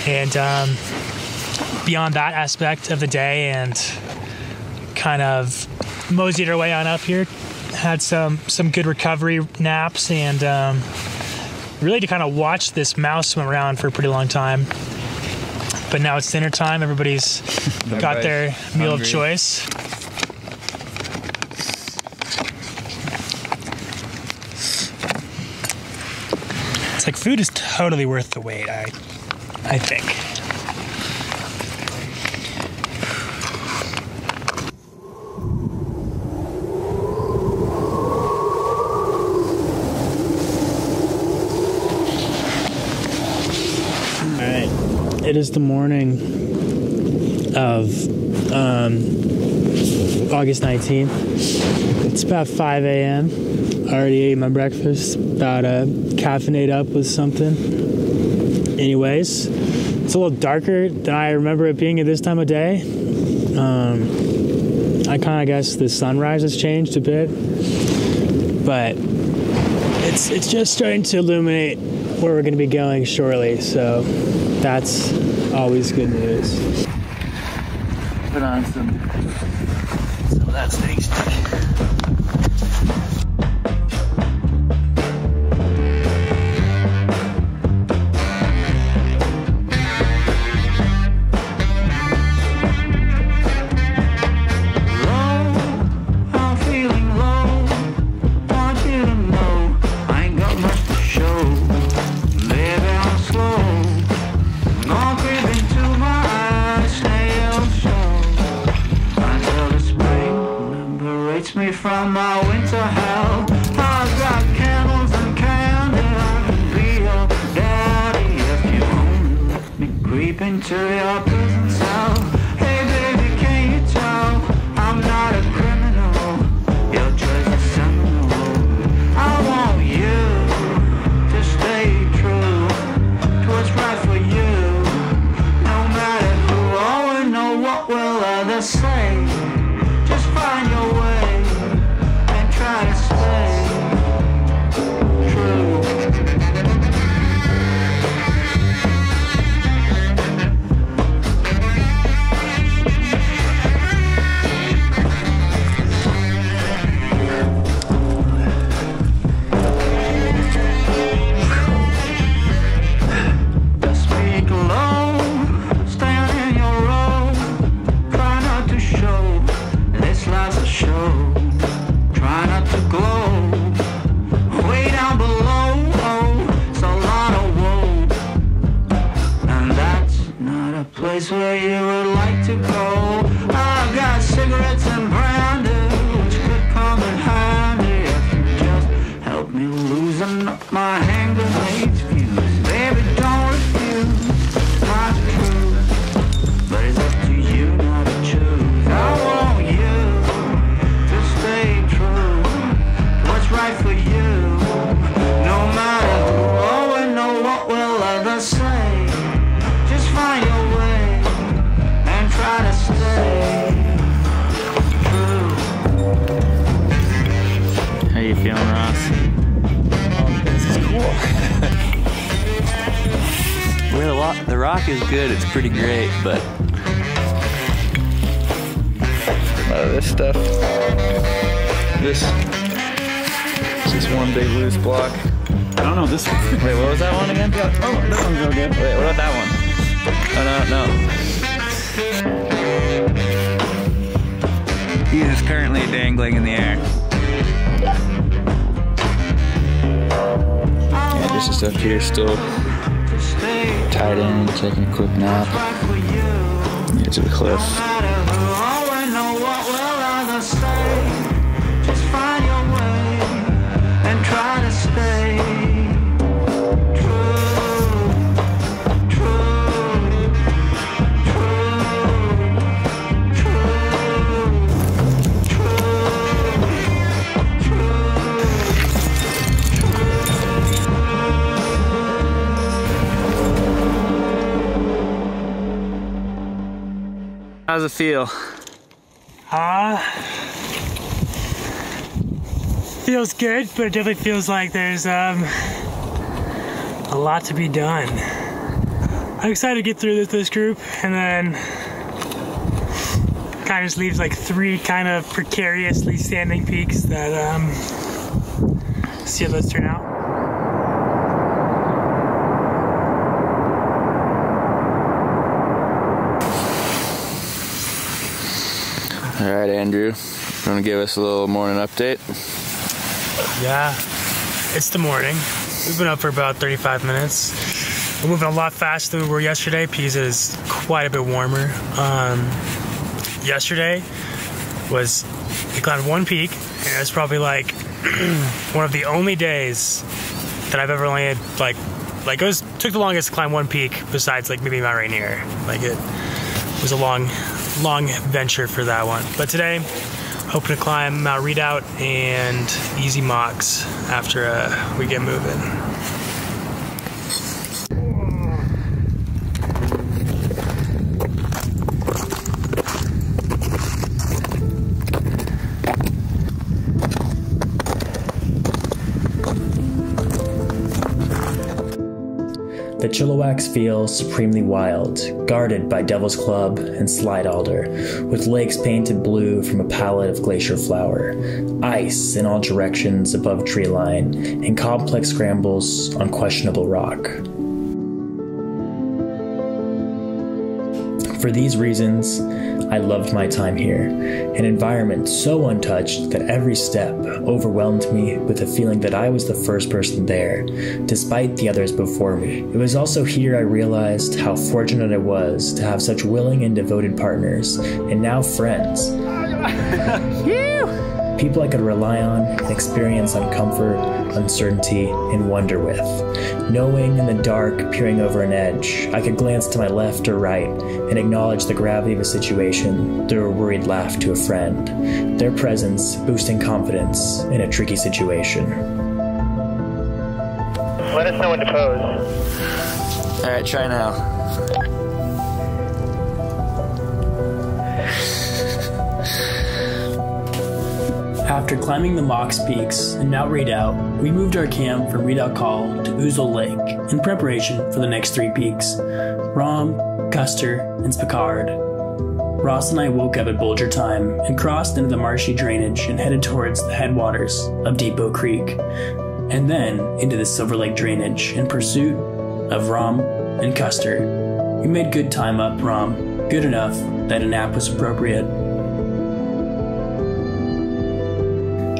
And beyond that aspect of the day, and kind of moseyed our way on up here, had some good recovery naps, and really to kind of watch this mouse swim around for a pretty long time. But now it's dinner time. Everybody's got their meal of choice. It's like food is totally worth the wait, I think. It is the morning of August 19th. It's about 5 a.m. I already ate my breakfast, about to caffeinate up with something. Anyways, it's a little darker than I remember it being at this time of day. I kind of guess the sunrise has changed a bit, but it's just starting to illuminate where we're going to be going shortly, so that's always good news. Put on some of that steak stick. From my winter hell, I've got candles and candy. I can be your daddy if you only let me creep into your prison cell. Hey baby, can you tell I'm not a criminal? Your choice is seminal. I want you to stay true to what's right for you, no matter who or know what will others say. Just find your way. Try to stay true. Just speak low, stand in your row. Try not to show this life's a show. Try not to glow. Way down below, oh, it's a lot of woe. And that's not a place where you would like to go. I've got cigarettes and brandy, which could come in handy if you just help me loosen up my hand grenades fuse. Baby, don't refuse my truth, but it's up to you not to choose. I want you to stay true, what's right for you, no matter who or know what will others say. Just find your way and try to stay true. How you feeling, Ross? Oh, this is cool. Well, the rock is good. It's pretty great, but a lot of this stuff. This is one big loose block. I don't know this one. Wait, what was that one again? Yeah. Oh, that one's real good. Wait, what about that one? Oh, no. He is currently dangling in the air. Yeah, this is up here still tied in, taking a quick nap. Get to the cliff. Just find your way and try to stay true, true, true, true, How's it feel? Feels good, but it definitely feels like there's a lot to be done. I'm excited to get through this group, and then kind of just leaves like 3 kind of precariously standing peaks that see how those turn out. All right, Andrew, you want to give us a little morning update? Yeah, it's the morning. We've been up for about 35 minutes. We're moving a lot faster than we were yesterday because it is quite a bit warmer. Yesterday we climbed one peak, and it's probably like one of the only days that I've ever only had took the longest to climb one peak besides like maybe Mount Rainier. Like it was a long venture for that one. But today, hoping to climb Mount Redoubt and Easy Mocks after we get moving. The Chilliwack's feel supremely wild, guarded by Devil's Club and Slide Alder, with lakes painted blue from a palette of glacier flower, ice in all directions above tree line, and complex scrambles on questionable rock. For these reasons, I loved my time here, an environment so untouched that every step overwhelmed me with a feeling that I was the first person there, despite the others before me. It was also here I realized how fortunate I was to have such willing and devoted partners, and now friends. People I could rely on and experience on comfort, uncertainty, and wonder with. Knowing in the dark, peering over an edge, I could glance to my left or right and acknowledge the gravity of a situation through a worried laugh to a friend. Their presence boosting confidence in a tricky situation. Let us know when to pose. All right, try now. After climbing the Mox Peaks and Mount Redoubt, we moved our camp from Redoubt Call to Ouzel Lake in preparation for the next 3 peaks, Rom, Custer, and Spicard. Ross and I woke up at Bulger time and crossed into the marshy drainage and headed towards the headwaters of Depot Creek, and then into the Silver Lake drainage in pursuit of Rom and Custer. We made good time up Rom, good enough that a nap was appropriate.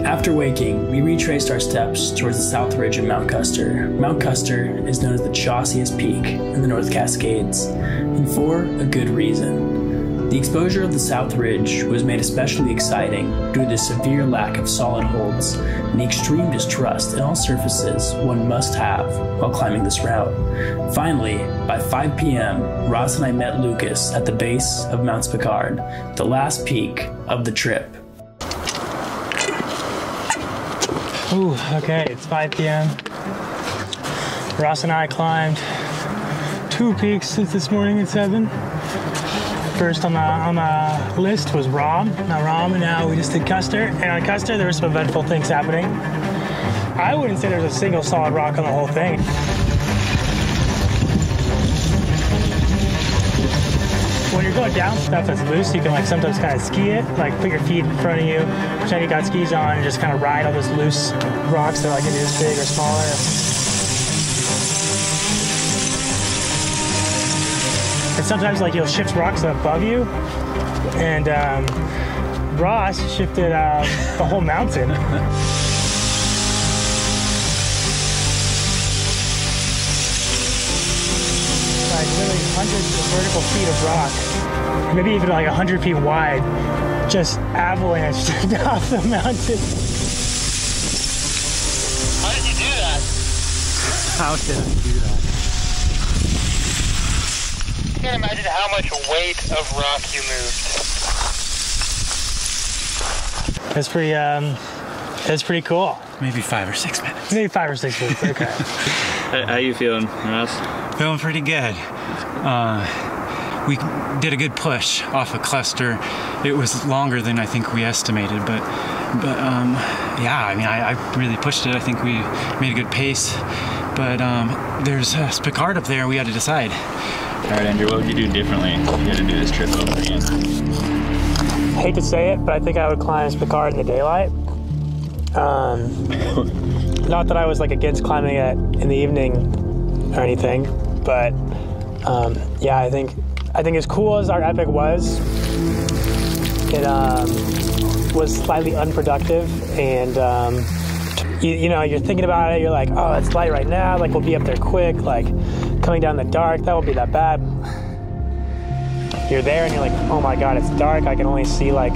After waking, we retraced our steps towards the south ridge of Mount Custer. Mount Custer is known as the chossiest peak in the North Cascades, and for a good reason. The exposure of the south ridge was made especially exciting due to the severe lack of solid holds and the extreme distrust in all surfaces one must have while climbing this route. Finally, by 5 p.m., Ross and I met Lucas at the base of Mount Spicard, the last peak of the trip. Ooh, okay, it's 5 p.m. Ross and I climbed 2 peaks since this morning at 7. First on the list was Rom, and now we just did Custer. And on Custer, there were some eventful things happening. I wouldn't say there's a single solid rock on the whole thing. When you're going down stuff that's loose, you can like sometimes kind of ski it, like put your feet in front of you, pretend you got skis on, and just kind of ride all those loose rocks that like it is big or smaller. And sometimes like you'll shift rocks above you, and Ross shifted the whole mountain. Like literally hundreds of vertical feet of rock, maybe even like 100 feet wide, just avalanched off the mountain. How did you do that? How did I do that? I can't imagine how much weight of rock you moved. It's pretty cool. Maybe 5 or 6 minutes. Maybe 5 or 6 minutes, okay. How you feeling, Ross? Feeling pretty good. We did a good push off a cluster. It was longer than I think we estimated, but yeah, I mean, I really pushed it. I think we made a good pace, but there's Spicard up there. We had to decide. All right, Andrew, what would you do differently if you had to do this trip over again? I hate to say it, but I think I would climb Spicard in the daylight. Not that I was like against climbing it in the evening or anything, but yeah, I think as cool as our epic was, it was slightly unproductive, and you know, you're thinking about it, you're like, oh, it's light right now, like we'll be up there quick, like coming down the dark, that won't be that bad. You're there and you're like, oh my God, it's dark, I can only see like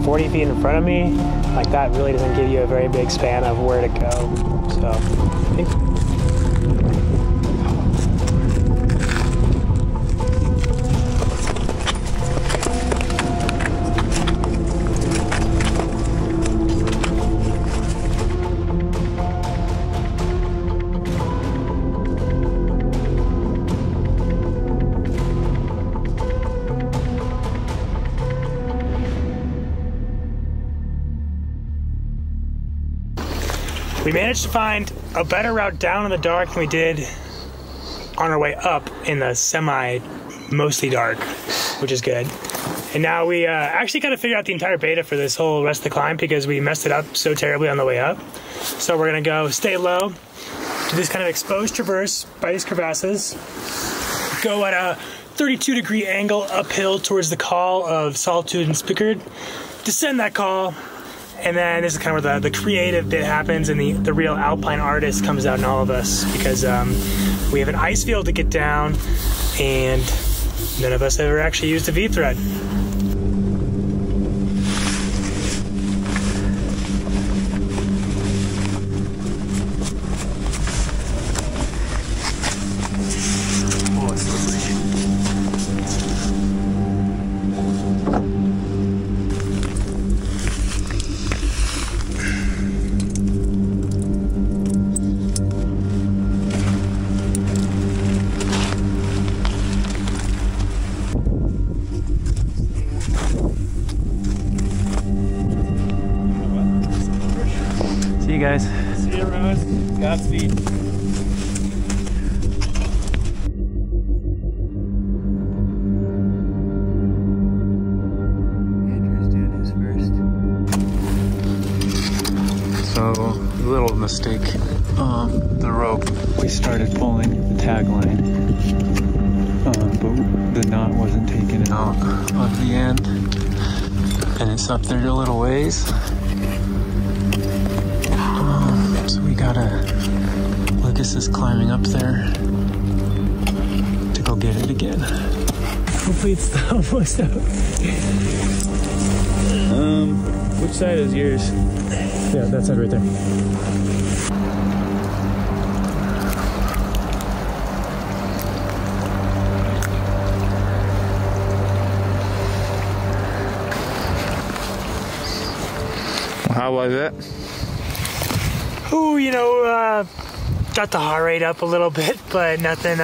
40 feet in front of me. Like that really doesn't give you a very big span of where to go. So I think we managed to find a better route down in the dark than we did on our way up in the mostly dark, which is good. And now we actually got to figure out the entire beta for this whole rest of the climb because we messed it up so terribly on the way up. So we're gonna go stay low, do this kind of exposed traverse by these crevasses, go at a 32-degree angle uphill towards the col of Solitude and Spickard, descend that col, and then this is kind of where the creative bit happens and the real alpine artist comes out in all of us because we have an ice field to get down and none of us ever actually used a V-thread. See you guys. See you, Ross. Godspeed. Andrew's doing his first. So, little mistake. The rope, we started pulling the tag line, but the knot wasn't taken out of the end, and it's up there a little ways. So we gotta, Lucas is climbing up there to go get it again. Hopefully it's almost out. Which side is yours? Yeah, that side right there. How was it? Ooh, you know, got the heart rate up a little bit, but nothing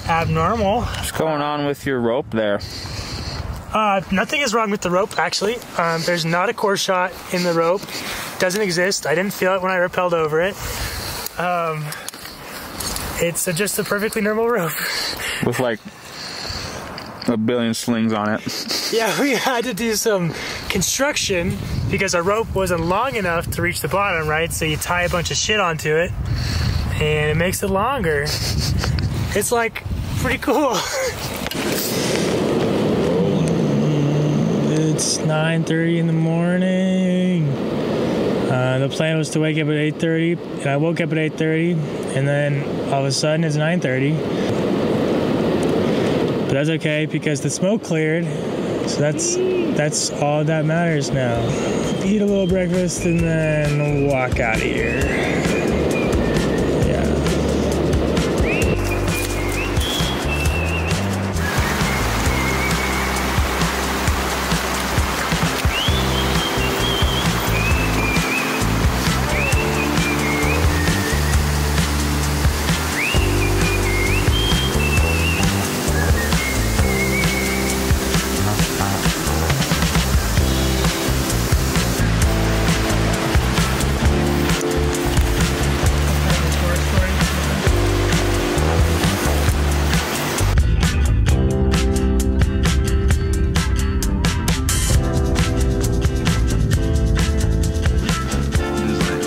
abnormal. What's going on with your rope there? Nothing is wrong with the rope, actually. There's not a core shot in the rope. Doesn't exist. I didn't feel it when I rappelled over it. It's just a perfectly normal rope. With like a billion slings on it. Yeah, we had to do some construction because our rope wasn't long enough to reach the bottom, right? So you tie a bunch of shit onto it and it makes it longer. It's like pretty cool. It's 9:30 in the morning. The plan was to wake up at 8:30, and I woke up at 8:30, and then all of a sudden it's 9:30. But that's okay because the smoke cleared, so that's all that matters now. Eat a little breakfast and then walk out of here.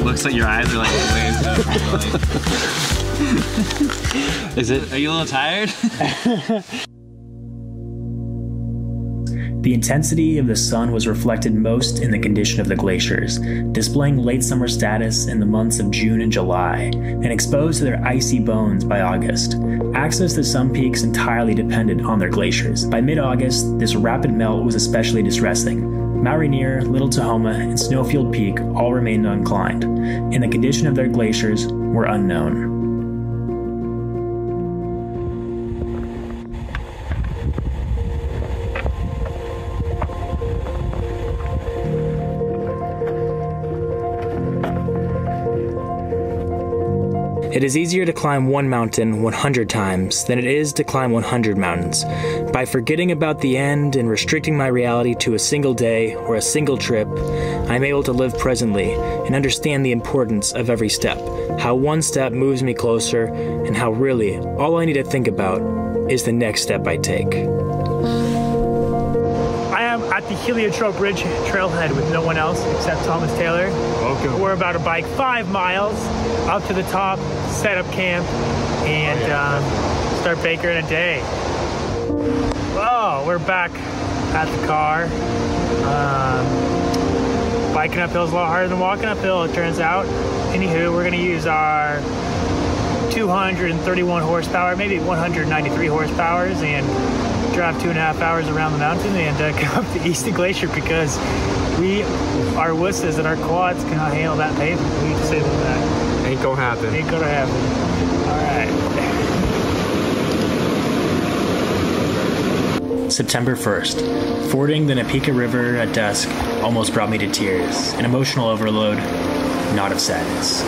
Looks like your eyes are like glazed over. Are you a little tired? The intensity of the sun was reflected most in the condition of the glaciers, displaying late summer status in the months of June and July, and exposed to their icy bones by August. Access to some peaks entirely depended on their glaciers. By mid-August, this rapid melt was especially distressing. Mount Rainier, Little Tahoma, and Snowfield Peak all remained unclimbed, and the condition of their glaciers were unknown. It is easier to climb one mountain 100 times than it is to climb 100 mountains. By forgetting about the end and restricting my reality to a single day or a single trip, I am able to live presently and understand the importance of every step, how one step moves me closer, and how really all I need to think about is the next step I take. I am at the Heliotrope Ridge trailhead with no one else except Thomas Taylor. Welcome. We're about to bike 5 miles up to the top, set up camp, and start baking a day. Whoa, we're back at the car. Biking uphill is a lot harder than walking uphill, it turns out. Anywho, we're gonna use our 231 horsepower, maybe 193 horsepower, and drive 2.5 hours around the mountain and come up the Easton Glacier because we are wusses and our quads cannot handle that pavement. We need to say that. Ain't gonna happen. Ain't gonna happen. All right. September 1st. Fording the Napika River at dusk almost brought me to tears. An emotional overload, not of sadness.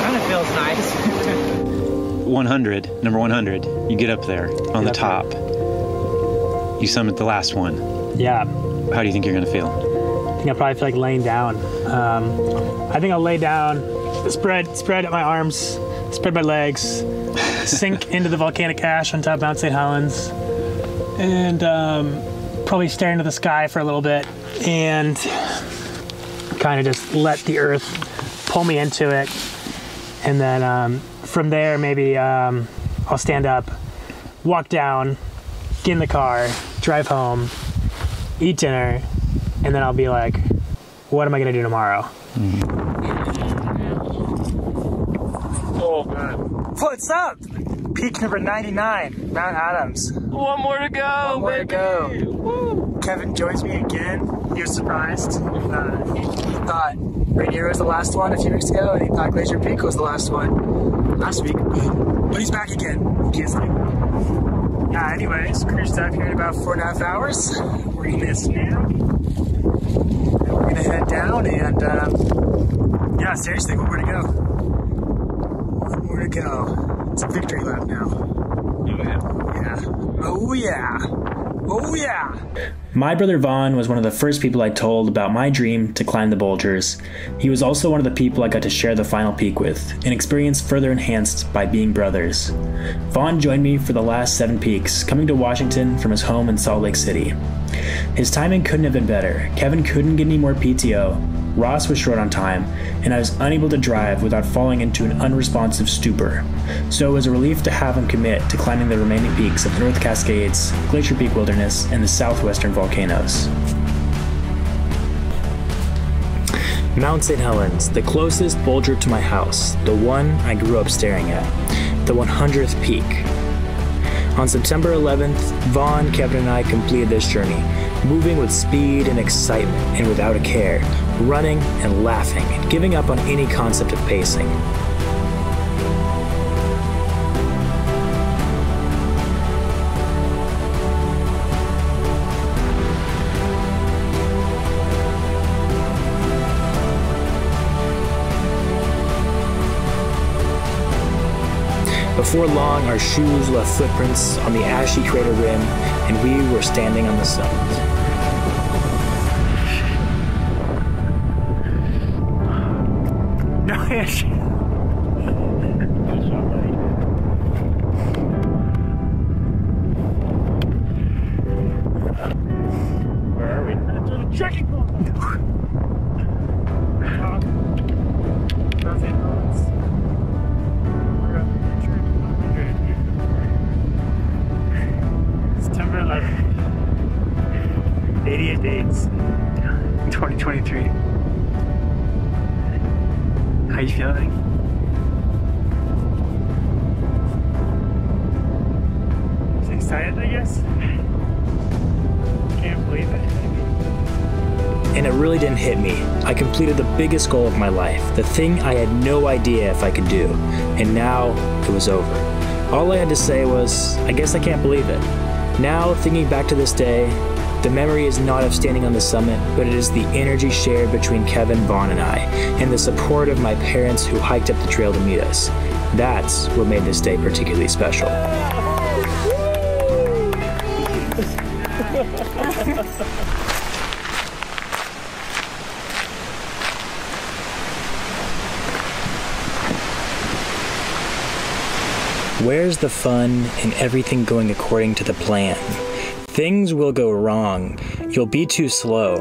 Kind of feels nice. 100, number 100. You get up there on the top. You summit the last one. Yeah. How do you think you're gonna feel? I think I'll probably feel like laying down. I think I'll lay down, spread at my arms, spread my legs, sink into the volcanic ash on top of Mount St. Helens, and probably stare into the sky for a little bit and kind of just let the earth pull me into it. And then from there, maybe I'll stand up, walk down, get in the car, drive home, eat dinner, and then I'll be like, what am I gonna do tomorrow? Oh, God. What's up? Peak number 99, Mount Adams. One more to go, One more to go. Woo. Kevin joins me again. He was surprised. He thought Rainier was the last one a few weeks ago, and he thought Glacier Peak was the last one last week. But he's back again. He is like, yeah, anyways, cruised up here in about 4.5 hours. We're eating this now. And we're gonna head down and, yeah, seriously, one more to go. One more to go. It's a victory lap now. Oh yeah. Oh yeah. My brother Vaughn was one of the first people I told about my dream to climb the Bulgers. He was also one of the people I got to share the final peak with, an experience further enhanced by being brothers. Vaughn joined me for the last 7 peaks, coming to Washington from his home in Salt Lake City. His timing couldn't have been better. Kevin couldn't get any more PTO, Ross was short on time, and I was unable to drive without falling into an unresponsive stupor. So it was a relief to have him commit to climbing the remaining peaks of the North Cascades, Glacier Peak Wilderness, and the southwestern volcanoes. Mount St. Helens, the closest boulder to my house, the one I grew up staring at, the 100th peak. On September 11th, Vaughn, Kevin, and I completed this journey, moving with speed and excitement and without a care, running and laughing and giving up on any concept of pacing. Before long, our shoes left footprints on the ashy crater rim, and we were standing on the summit. No, Ash. Where are we? Trekking. Nothing. 88 days in 2023. How you feeling? Just excited, I guess. Can't believe it. And it really didn't hit me. I completed the biggest goal of my life, the thing I had no idea if I could do, and now it was over. All I had to say was, I guess I can't believe it. Now, thinking back to this day, the memory is not of standing on the summit, but it is the energy shared between Kevin, Vaughn, and I, and the support of my parents who hiked up the trail to meet us. That's what made this day particularly special. Where's the fun in everything going according to the plan? Things will go wrong. You'll be too slow.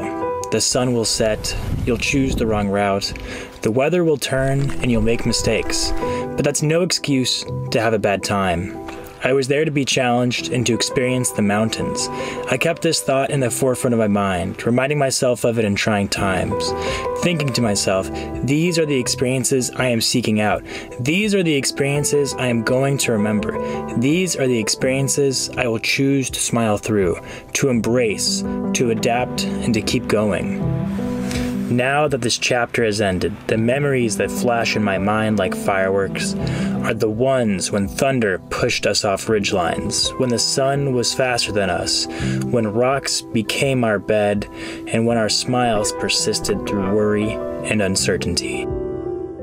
The sun will set. You'll choose the wrong route. The weather will turn and you'll make mistakes. But that's no excuse to have a bad time. I was there to be challenged and to experience the mountains. I kept this thought in the forefront of my mind, reminding myself of it in trying times. Thinking to myself, these are the experiences I am seeking out. These are the experiences I am going to remember. These are the experiences I will choose to smile through, to embrace, to adapt, and to keep going. Now that this chapter has ended, the memories that flash in my mind like fireworks are the ones when thunder pushed us off ridgelines, when the sun was faster than us, when rocks became our bed, and when our smiles persisted through worry and uncertainty.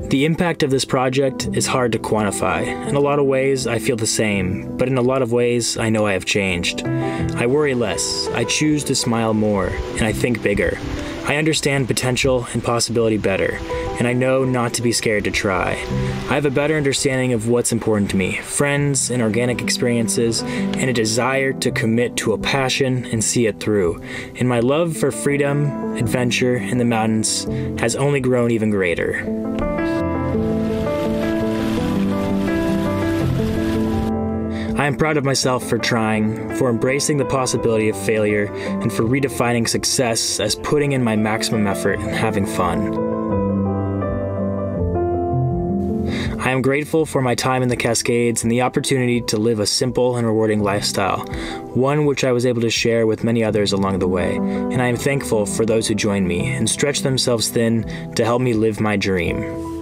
The impact of this project is hard to quantify. In a lot of ways, I feel the same, but in a lot of ways, I know I have changed. I worry less, I choose to smile more, and I think bigger. I understand potential and possibility better, and I know not to be scared to try. I have a better understanding of what's important to me, friends and organic experiences, and a desire to commit to a passion and see it through. And my love for freedom, adventure, and the mountains has only grown even greater. I am proud of myself for trying, for embracing the possibility of failure, and for redefining success as putting in my maximum effort and having fun. I am grateful for my time in the Cascades and the opportunity to live a simple and rewarding lifestyle, one which I was able to share with many others along the way, and I am thankful for those who joined me and stretched themselves thin to help me live my dream.